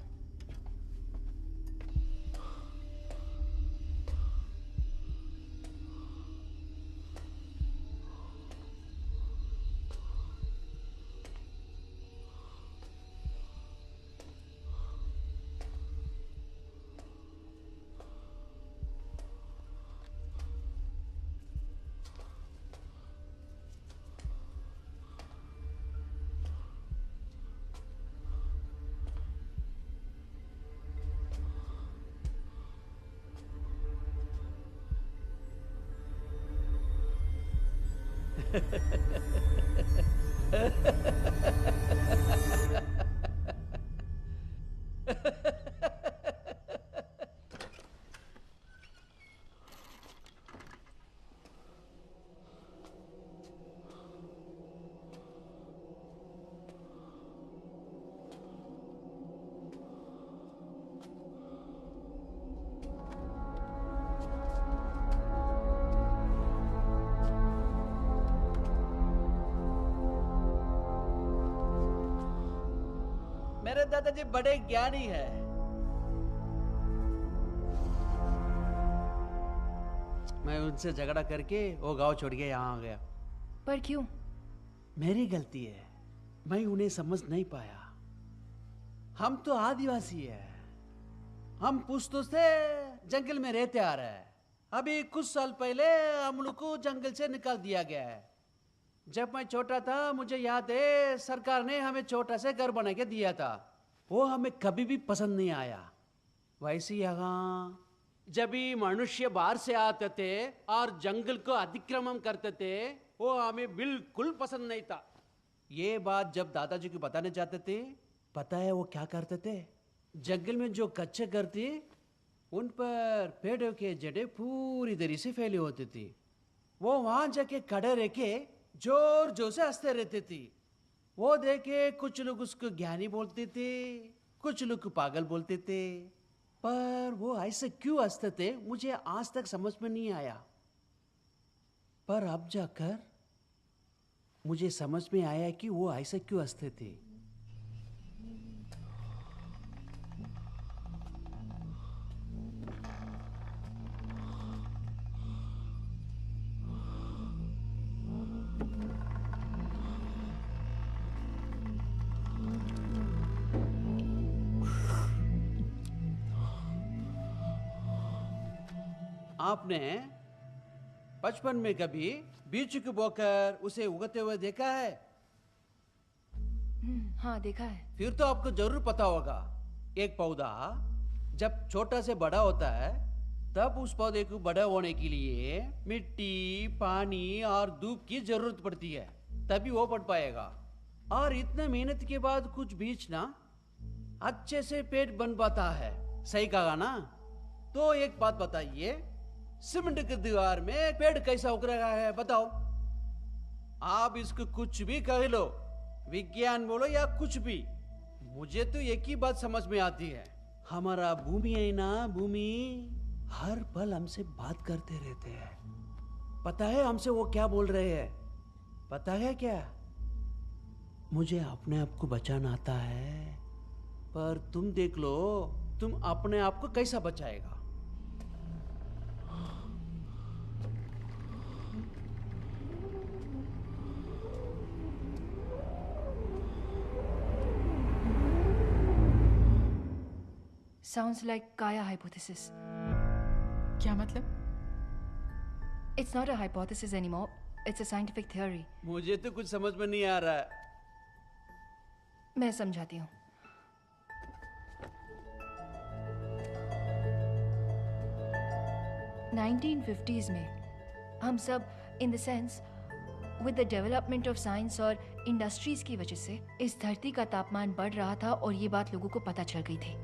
K: मेरे दादाजी बड़े ज्ञानी है। मैं उनसे झगड़ा करके वो गांव छोड़ के यहाँ आ गया।
L: पर क्यों?
K: मेरी गलती है, मैं उन्हें समझ नहीं पाया। हम तो आदिवासी है, हम पुश्तों से जंगल में रहते आ रहे हैं। अभी कुछ साल पहले हम लोग को जंगल से निकाल दिया गया है। जब मैं छोटा था मुझे याद है सरकार ने हमें छोटा सा घर बना के दिया था। वो हमें कभी भी पसंद नहीं आया। वैसे यहाँ जब भी मनुष्य बाहर से आते थे और जंगल को अतिक्रमण करते थे वो हमें बिल्कुल पसंद नहीं था। ये बात जब दादाजी को बताने जाते थे, पता है वो क्या करते थे? जंगल में जो कच्चे घर थे उन पर पेड़ों के जड़ें पूरी तरह से फैली होती थी। वो वहां जाके खड़े रह के जोर जोर से हंसते रहते थे। वो देखे कुछ लोग उसको ज्ञानी बोलते थे, कुछ लोग पागल बोलते थे। पर वो ऐसे क्यों हंसते थे मुझे आज तक समझ में नहीं आया। पर अब जाकर मुझे समझ में आया कि वो ऐसे क्यों हंसते थे। आपने बचपन में कभी बीज को बोकर उसे उगते हुए देखा है?
L: हाँ, देखा है।
K: फिर तो आपको जरूर पता होगा, एक पौधा जब छोटा से बड़ा होता है तब उस पौधे को बड़ा होने के लिए मिट्टी, पानी और धूप की जरूरत पड़ती है, तभी वो बढ़ पाएगा। और इतने मेहनत के बाद कुछ बीज ना अच्छे से पेड़ बन पाता है। सही कहा ना? तो एक बात बताइए, सीमेंट की दीवार में पेड़ कैसा उग रहा है बताओ? आप इसको कुछ भी कह लो, विज्ञान बोलो या कुछ भी, मुझे तो एक ही बात समझ में आती है। हमारा भूमि है ना, भूमि हर पल हमसे बात करते रहते हैं। पता है हमसे वो क्या बोल रहे हैं? पता है क्या? मुझे अपने आप को बचाना आता है, पर तुम देख लो तुम अपने आप को कैसा बचाएगा।
L: Sounds like Gaia hypothesis.
D: क्या मतलब?
L: It's not a hypothesis anymore. It's a scientific theory.
K: मुझे तो कुछ समझ में नहीं आ रहा है।
L: मैं समझाती हूँ। $1950s में हम सब in the sense with the development of science और इंडस्ट्रीज की वजह से इस धरती का तापमान बढ़ रहा था और ये बात लोगों को पता चल गई थी।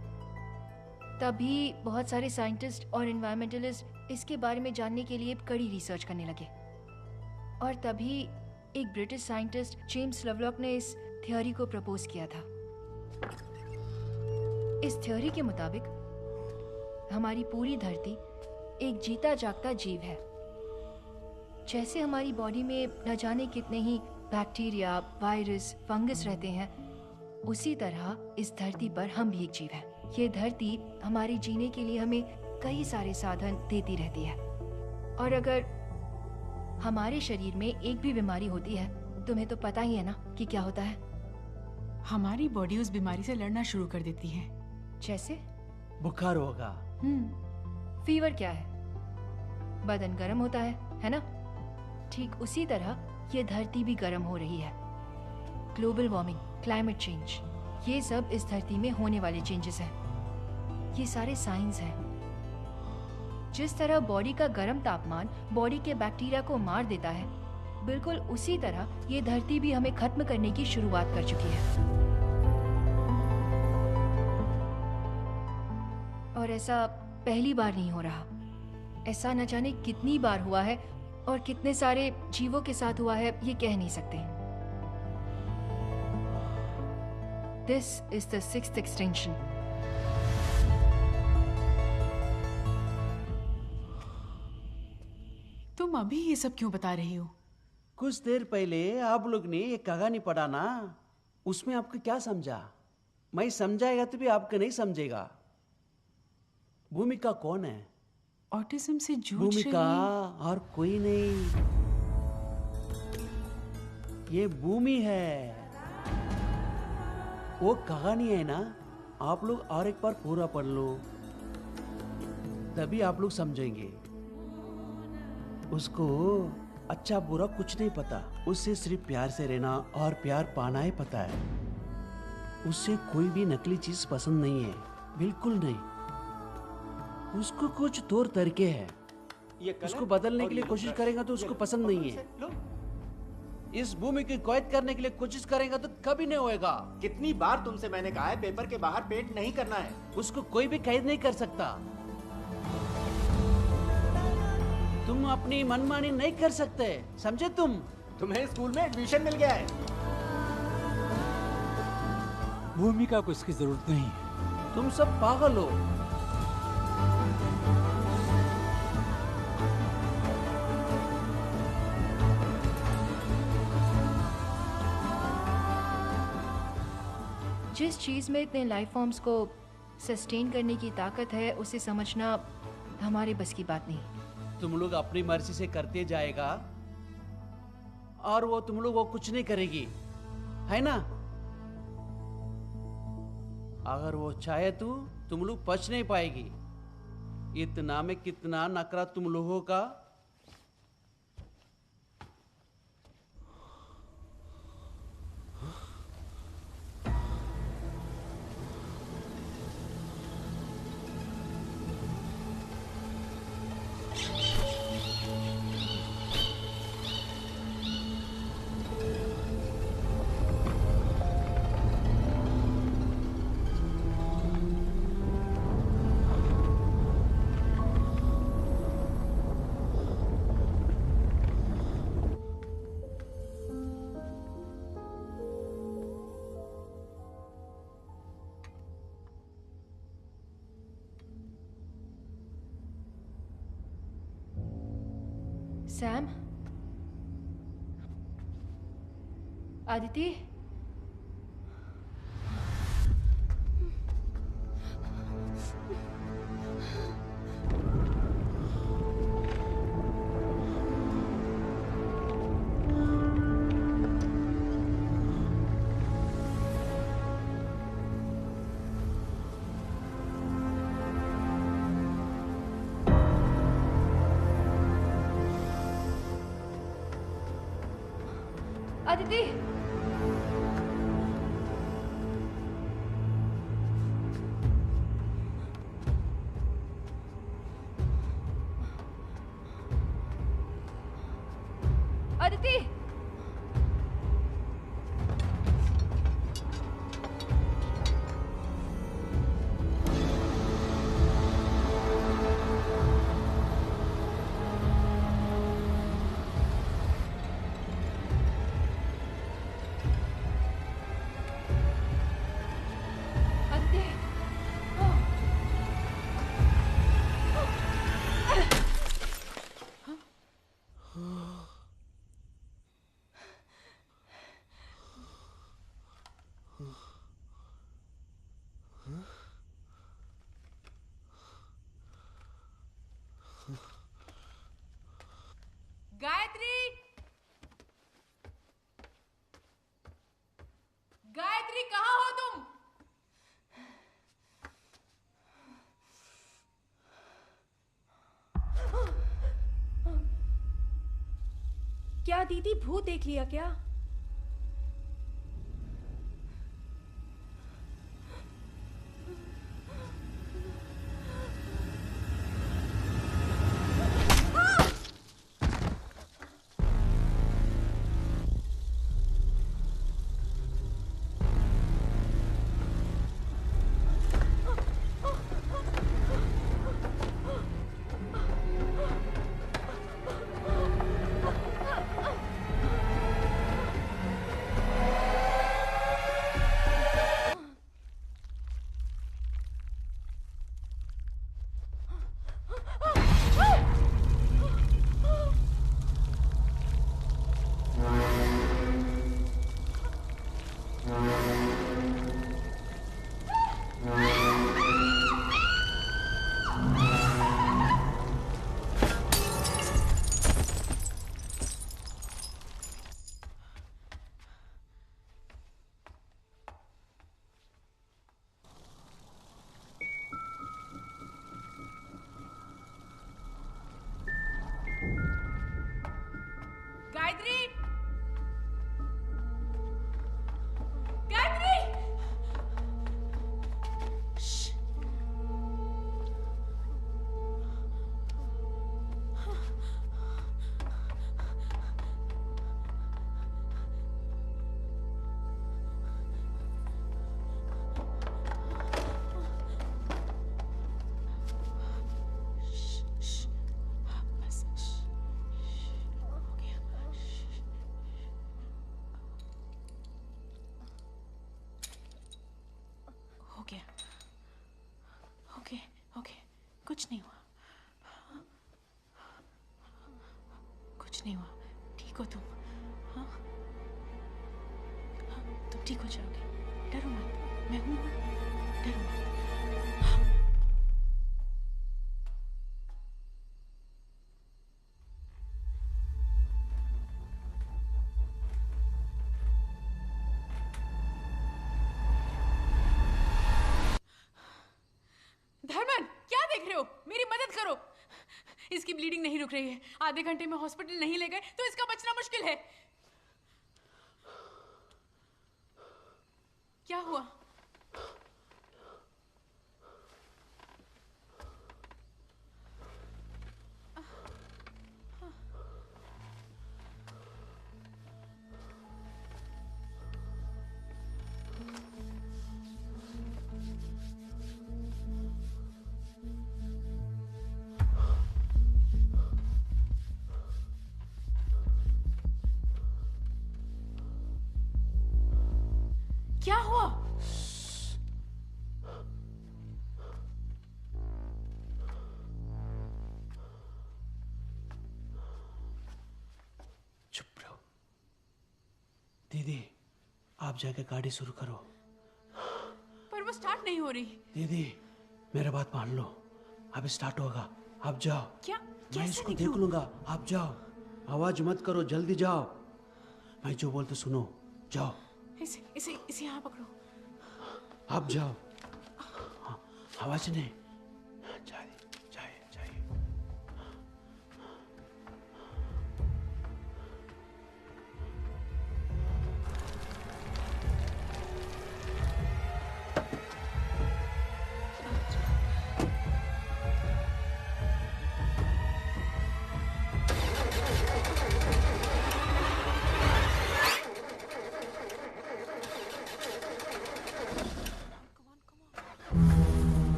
L: तभी बहुत सारे साइंटिस्ट और एनवायरमेंटलिस्ट इसके बारे में जानने के लिए कड़ी रिसर्च करने लगे और तभी एक ब्रिटिश साइंटिस्ट जेम्स लवलॉक ने इस थ्योरी को प्रपोज किया था। इस थ्योरी के मुताबिक हमारी पूरी धरती एक जीता जागता जीव है। जैसे हमारी बॉडी में न जाने कितने ही बैक्टीरिया, वायरस, फंगस रहते हैं, उसी तरह इस धरती पर हम भी एक जीव हैं। ये धरती हमारे जीने के लिए हमें कई सारे साधन देती रहती है और अगर हमारे शरीर में एक भी बीमारी होती है, तुम्हें तो पता ही है ना कि क्या होता है।
D: हमारी बॉडी उस बीमारी से लड़ना शुरू कर देती है।
L: जैसे
K: बुखार होगा।
L: फीवर क्या है? बदन गर्म होता है ना? ठीक उसी तरह ये धरती भी गर्म हो रही है। ग्लोबल वार्मिंग, क्लाइमेट चेंज, ये सब इस धरती में होने वाले चेंजेस हैं। ये सारे साइंस हैं। जिस तरह बॉडी का गर्म तापमान बॉडी के बैक्टीरिया को मार देता है, बिल्कुल उसी तरह ये धरती भी हमें खत्म करने की शुरुआत कर चुकी है। और ऐसा पहली बार नहीं हो रहा, ऐसा न जाने कितनी बार हुआ है और कितने सारे जीवों के साथ हुआ है, ये कह नहीं सकते। This is the 6th extinction.
D: तुम अभी ये सब क्यों बता रही हो?
K: कुछ देर पहले आप लोग ने एक कहानी पढ़ा ना, उसमें आपको क्या समझा? मैं समझाएगा तो भी आपको नहीं समझेगा। भूमिका कौन है?
D: ऑटिज्म से जूझ
K: भूमिका और कोई नहीं, ये भूमि है। वो कहानी है ना, आप लोग और एक बार पूरा पढ़ लो, तभी आप लोग समझेंगे। उसको अच्छा बुरा कुछ नहीं पता, उससे सिर्फ प्यार से रहना और प्यार पाना ही पता है। उससे कोई भी नकली चीज पसंद नहीं है, बिल्कुल नहीं। उसको कुछ तौर तरीके हैं, उसको बदलने के लिए कोशिश करेगा तो उसको पसंद नहीं है। इस भूमि की कैद करने के लिए कोशिश करेगा तो कभी नहीं होएगा।
N: कितनी बार तुमसे मैंने कहा है पेपर के बाहर पेंट नहीं करना है।
K: उसको कोई भी कैद नहीं कर सकता। तुम अपनी मनमानी नहीं कर सकते, समझे? तुम्हें
N: स्कूल में एडमिशन मिल गया है।
Q: भूमिका को इसकी जरूरत नहीं है।
K: तुम सब पागल हो।
L: जिस चीज़ में इतने लाइफ फॉर्म्स को सस्टेन करने की ताकत है, उसे समझना हमारे बस की बात नहीं।
K: तुम लोग अपनी मर्जी से करते जाएगा और वो तुम लोग वो कुछ नहीं करेगी, है ना? अगर वो चाहे तो तुम लोग बच नहीं पाएगी। इतना में कितना नखरा तुम लोगों का।
L: सैम, आदिति, आदिति, अदिति!
D: गायत्री! गायत्री कहाँ हो तुम?
M: क्या दीदी भूत देख लिया क्या?
D: गायत्री! गायत्री! कुछ नहीं हुआ, कुछ नहीं हुआ। ठीक हो तुम? हाँ, तुम ठीक हो जाओगे, डरो मत, मैं हूं ना, डरो मत। इसकी ब्लीडिंग नहीं रुक रही है, आधे घंटे में हॉस्पिटल नहीं ले गए तो इसका बचना मुश्किल है। क्या हुआ? क्या हुआ?
K: चुप रहो। दीदी, आप जाके गाड़ी शुरू करो।
D: पर वो स्टार्ट नहीं हो रही।
K: दीदी, मेरा बात मान लो, अब स्टार्ट होगा। आप जाओ।
D: क्या?
K: मैं इसको देख लूंगा, आप जाओ। आवाज मत करो, जल्दी जाओ। मैं जो बोलते सुनो, जाओ।
D: इसे यहाँ पकड़ो।
K: आप जाओ। हाँ, आवाज नहीं। जाइए।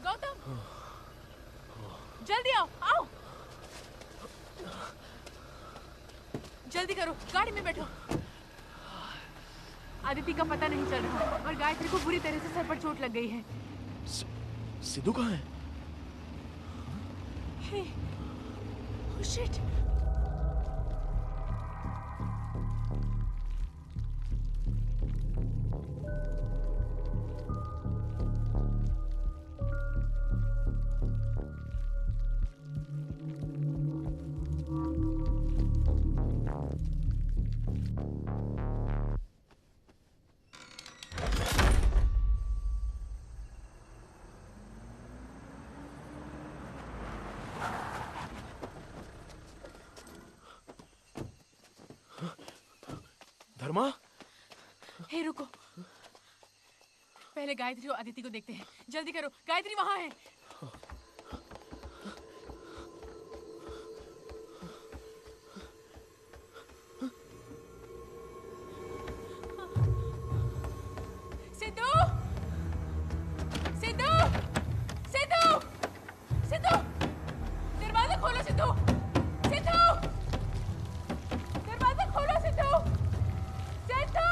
D: गौतम, जल्दी आओ, आओ। जल्दी करो, गाड़ी में बैठो। आदिति का पता नहीं चल रहा और गायत्री को बुरी तरह से सर पर चोट लग गई है।
G: सिद्धू कहाँ है?
D: हे, oh shit!
G: धर्मा?
D: हे रुको, पहले गायत्री और आदिति को देखते हैं। जल्दी करो, गायत्री वहां है। सिद्धू, सिद्धू, सिद्धू, सिद्धू, दरवाजा खोलो सिद्धू, सिद्धू, दरवाजा खोलो सिद्धू, सिद्धू।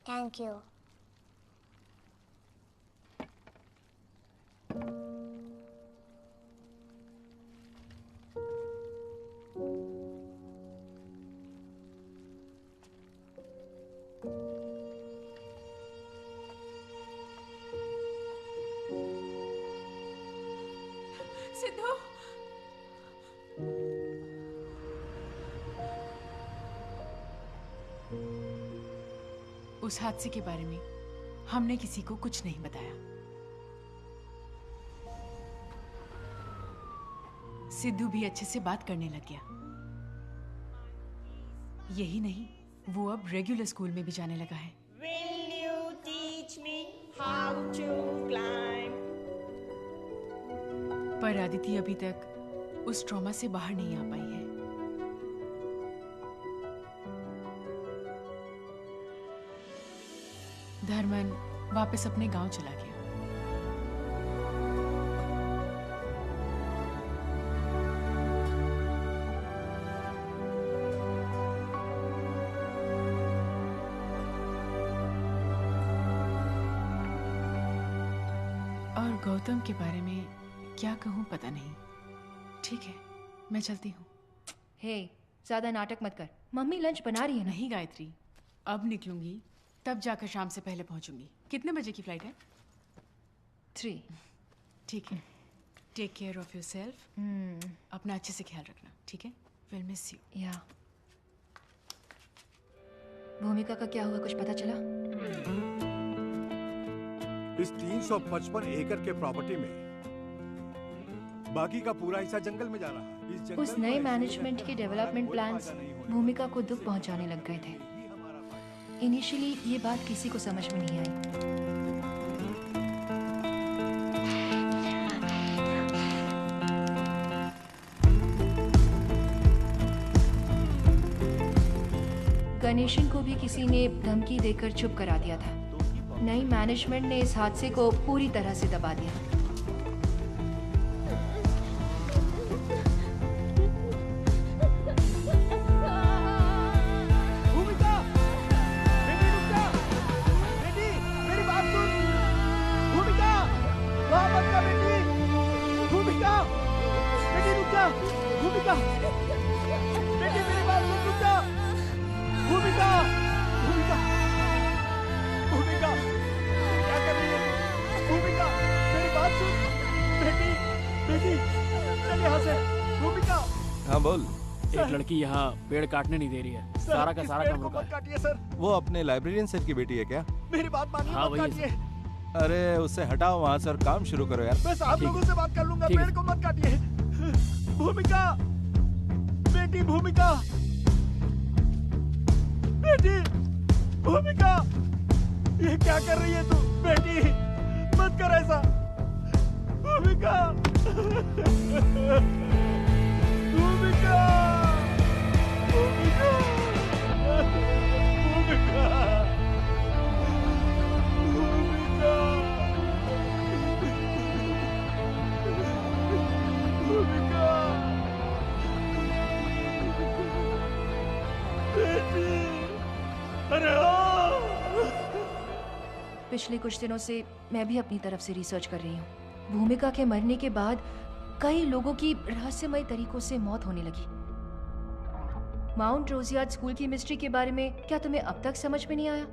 P: Thank you.
D: सिद्धू, उस हादसे के बारे में हमने किसी को कुछ नहीं बताया। सिद्धू भी अच्छे से बात करने लग गया। यही नहीं, वो अब रेगुलर स्कूल में भी जाने लगा है।
T: Will you teach me how to climb?
D: पर आदिति अभी तक उस ट्रॉमा से बाहर नहीं आ पाई है। धर्मन वापस अपने गांव चला गया। और गौतम के बारे में क्या कहूं पता नहीं। ठीक है, मैं चलती हूँ।
L: हे, ज्यादा नाटक मत कर। मम्मी लंच बना रही है ना।
D: नहीं गायत्री, अब निकलूंगी तब जाकर शाम से पहले पहुंचूंगी। कितने बजे की फ्लाइट है?
L: 3।
D: ठीक है, टेक केयर ऑफ योरसेल्फ। अपना अच्छे से ख्याल रखना, ठीक है? Will miss you.
L: या भूमिका का क्या हुआ, कुछ पता चला?
R: इस 355 एकड़ के प्रॉपर्टी में बाकी का पूरा हिस्सा जंगल में जा रहा है। इस जंगल
L: उस
R: को
L: नए
R: ऐसे
L: मैनेजमेंट के
R: रहने का
L: डेवलपमेंट
R: कोई
L: प्लान्स
R: फायदा नहीं होने
L: भूमिका को दुख पहुंचाने लग गए थे। इनिशियली ये बात किसी को समझ में नहीं आई। गणेशन को भी किसी ने धमकी देकर चुप करा दिया था। नई मैनेजमेंट ने इस हादसे को पूरी तरह से दबा दिया।
G: भूमिका, बेटी रुक जा, बेटी मेरी बात सुन, भूमिका, वहाँ मत जा बेटी, भूमिका, बेटी रुक जा, भूमिका, बेटी मेरी बात सुन, रुक जा, भूमिका, भूमिका, भूमिका, क्या कर रही है? भूमिका, मेरी बात सुन, बेटी, बेटी, चल यहाँ से, भूमिका।
B: हाँ बोल। एक लड़की यहाँ पेड़ काटने नहीं दे रही है। सारा का सारा काम रुका है।
G: काटिए सर,
U: वो अपने लाइब्रेरियन सर की बेटी है क्या?
G: मेरी बात मानिए,
B: हाँ,
G: मत
B: वही है
G: काटिए।
U: अरे उससे हटाओ वहाँ से और काम शुरू करो यार।
G: मैं साहब लोगों से बात कर लूंगा,
U: ठीक है।
G: पेड़ को मत काटिए। भूमिका, बेटी भूमिका, बेटी भूमिका, ये क्या कर रही है तू? बेटी मत कर ऐसा, भूमिका, भूमिका, भूमिका, भूमिका, भूमिका, भूमिका, बेटी, अरे
L: पिछले कुछ दिनों से मैं भी अपनी तरफ से रिसर्च कर रही हूँ। भूमिका के मरने के बाद कई लोगों की रहस्यमय तरीकों से मौत होने लगी। माउंट रोजियार्ड स्कूल की मिस्ट्री के बारे में क्या तुम्हें अब तक समझ में नहीं आया?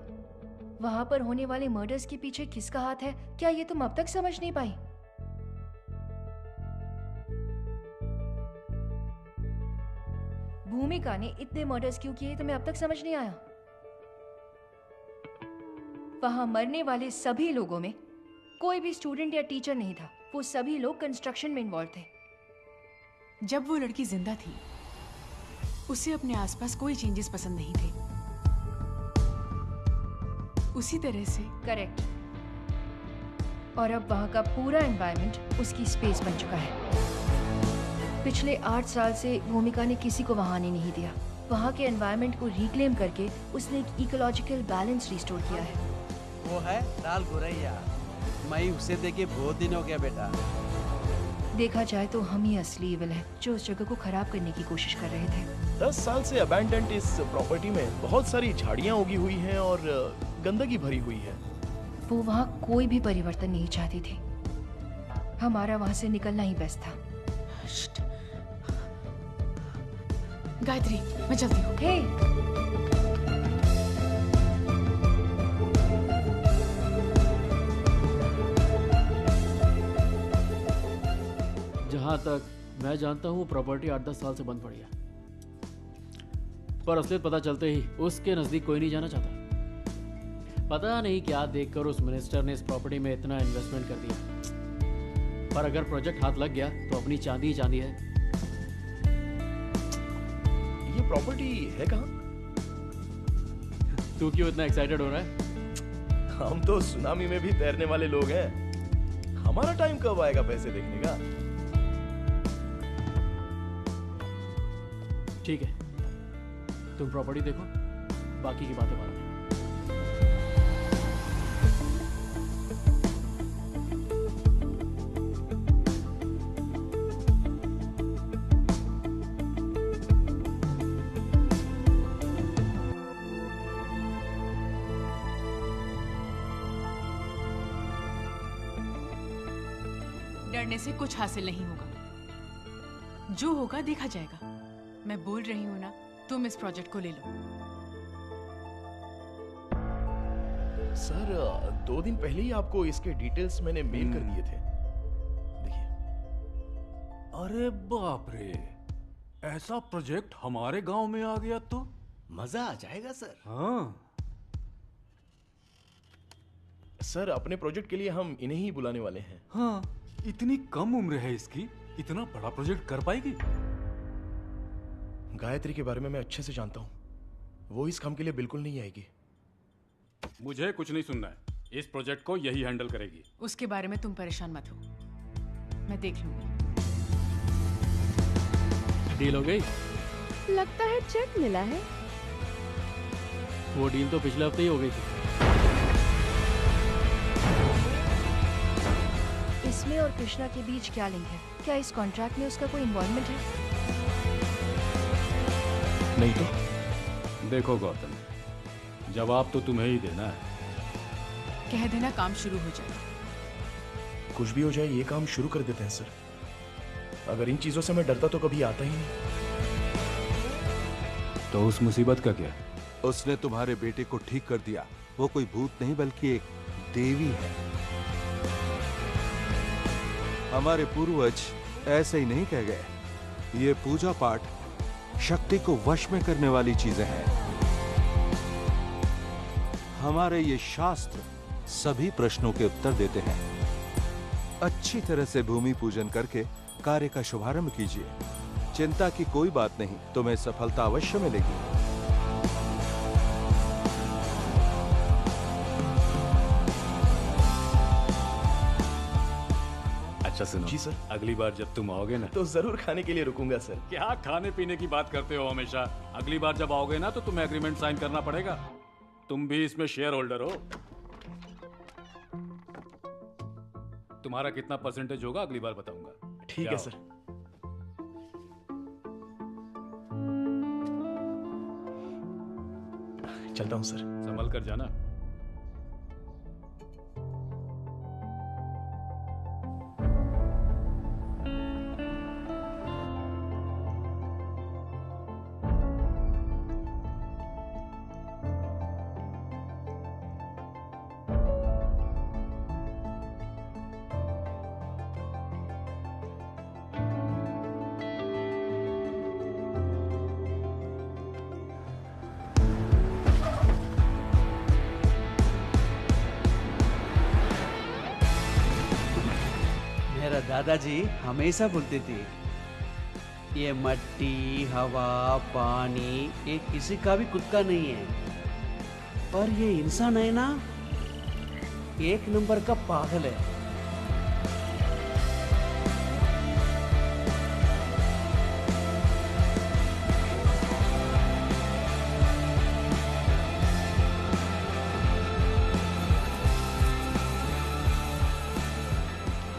L: वहां पर होने वाले मर्डर्स के पीछे किसका हाथ है, क्या ये तुम अब तक समझ नहीं पाई? भूमिका ने इतने मर्डर्स क्यों किए, तुम्हें अब तक समझ नहीं आया? वहां मरने वाले सभी लोगों में कोई भी स्टूडेंट या टीचर नहीं था। वो सभी लोग कंस्ट्रक्शन में इन्वॉल्व थे।
D: जब वो लड़की जिंदा थी उसे अपने आसपास कोई चेंजेस पसंद नहीं थे। उसी तरह से
L: करेक्ट। और अब वहां का पूरा एनवायरनमेंट उसकी स्पेस बन चुका है। पिछले 8 साल से भूमिका ने किसी को वहां आने नहीं दिया। वहां के एनवायरनमेंट को रिक्लेम करके उसने एक इकोलॉजिकल बैलेंस रिस्टोर किया है।
K: वो है लाल गोरैया। मैं उसे देखे बहुत दिन हो गया बेटा।
L: देखा जाए तो हम ही असली इविल हैं जो उस जगह को खराब करने की कोशिश कर रहे थे।
G: 10 साल से अबैंडन्ड इस प्रॉपर्टी में बहुत सारी झाड़ियां उगी हुई हैं और गंदगी भरी हुई है।
L: वो वहाँ कोई भी परिवर्तन नहीं चाहती थी। हमारा वहाँ से निकलना ही बेस्ट था।
D: गायत्री, मैं चलती हूँ।
L: हे,
B: जहाँ तक मैं जानता हूँ प्रॉपर्टी 8-10 साल से बंद पड़ी है, पर असलियत पता चलते ही उसके नजदीक कोई नहीं जाना चाहता। पता नहीं क्या देखकर उस मिनिस्टर ने इस प्रॉपर्टी में इतना इन्वेस्टमेंट कर दिया, पर अगर प्रोजेक्ट हाथ लग गया तो अपनी चांदी ही चांदी है।
G: ये प्रॉपर्टी है कहाँ?
B: तू क्यों इतना एक्साइटेड हो रहा है?
G: हम तो सुनामी में भी तैरने वाले लोग हैं। हमारा टाइम कब आएगा पैसे देखने का?
B: ठीक है, तुम प्रॉपर्टी देखो, बाकी की बातें बाद में।
D: डरने से कुछ हासिल नहीं होगा। जो होगा देखा जाएगा। मैं बोल रही हूँ ना, तुम इस प्रोजेक्ट को ले लो।
G: सर 2 दिन पहले ही आपको इसके डिटेल्स मैंने मेल कर दिए थे।
J: अरे बाप रे, ऐसा प्रोजेक्ट हमारे गांव में आ गया तो
V: मजा आ जाएगा सर।
J: हाँ
G: सर, अपने प्रोजेक्ट के लिए हम इन्हें ही बुलाने वाले हैं।
J: हाँ, इतनी कम उम्र है इसकी, इतना बड़ा प्रोजेक्ट कर पाएगी?
G: गायत्री के बारे में मैं अच्छे से जानता हूँ, वो इस काम के लिए बिल्कुल नहीं आएगी।
J: मुझे कुछ नहीं सुनना है, इस प्रोजेक्ट को यही हैंडल करेगी।
D: उसके बारे में तुम परेशान मत हो, मैं देख लूंगी।
B: डील हो गई?
A: लगता है चेक मिला है।
B: वो डील तो पिछले हफ्ते ही हो गई थी।
L: इसमें और कृष्णा के बीच क्या लिंक है? क्या इस कॉन्ट्रैक्ट में उसका कोई इन्वॉल्वमेंट है?
G: नहीं तो?
J: देखो गौतम, जवाब तो तुम्हें ही देना है।
D: कह देना काम शुरू हो जाए।
G: कुछ भी हो जाए, ये काम शुरू कर देते हैं सर। अगर इन चीजों से मैं डरता तो कभी आता ही नहीं।
J: तो उस मुसीबत का क्या?
U: उसने तुम्हारे बेटे को ठीक कर दिया। वो कोई भूत नहीं बल्कि एक देवी है। हमारे पूर्वज ऐसे ही नहीं कह गए। ये पूजा पाठ शक्ति को वश में करने वाली चीजें हैं। हमारे ये शास्त्र सभी प्रश्नों के उत्तर देते हैं। अच्छी तरह से भूमि पूजन करके कार्य का शुभारंभ कीजिए। चिंता की कोई बात नहीं, तुम्हें सफलता अवश्य मिलेगी।
J: अच्छा सुनो
G: जी सर।
J: अगली बार जब तुम आओगे ना
G: तो जरूर खाने के लिए रुकूंगा सर।
J: क्या खाने पीने की बात करते हो हमेशा? अगली बार जब आओगे ना तो तुम्हें एग्रीमेंट साइन करना पड़ेगा। तुम भी इसमें शेयर होल्डर हो। तुम्हारा कितना परसेंटेज होगा अगली बार बताऊंगा।
G: ठीक है सर। चलता हूँ सर।
J: संभल कर जाना।
K: मेरा दादाजी हमेशा बोलते थे, ये मट्टी, हवा, पानी ये किसी का भी खुद का नहीं है, पर ये इंसान है ना, एक नंबर का पागल है।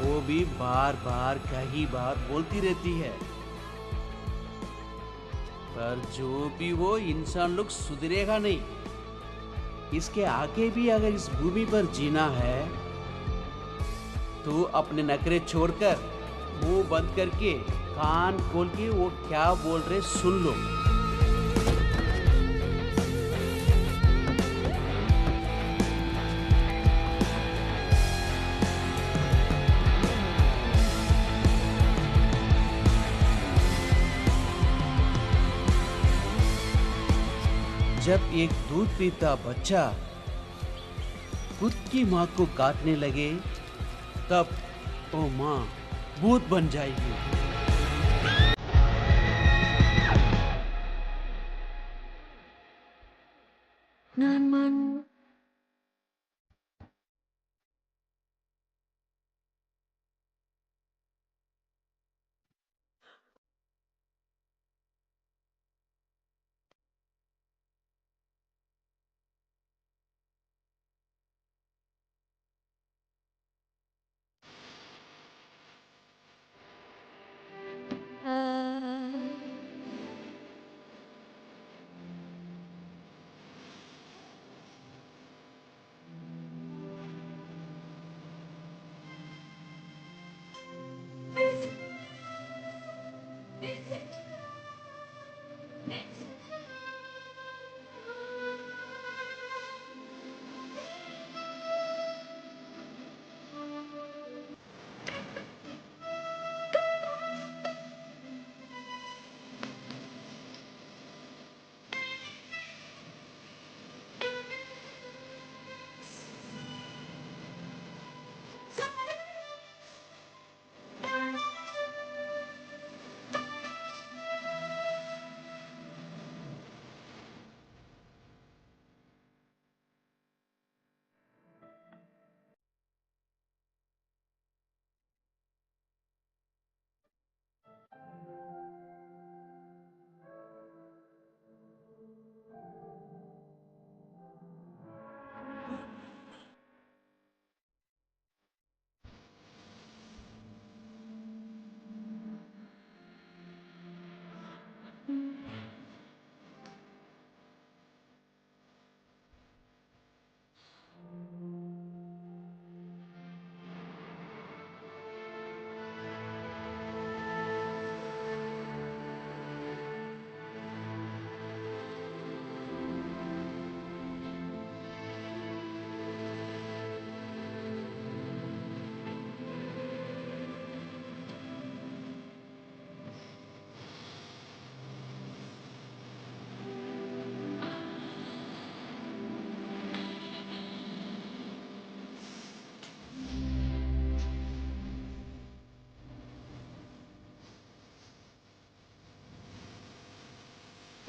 K: वो भी बार बार कई बार बोलती रहती है, पर जो भी वो इंसान लोग सुधरेगा नहीं। इसके आगे भी अगर इस भूमि पर जीना है तो अपने नखरे छोड़कर मुंह बंद करके कान खोल के वो क्या बोल रहे सुन लो। जब एक दूध पीता बच्चा खुद की माँ को काटने लगे, तब वो माँ भूत बन जाएगी।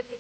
L: फिर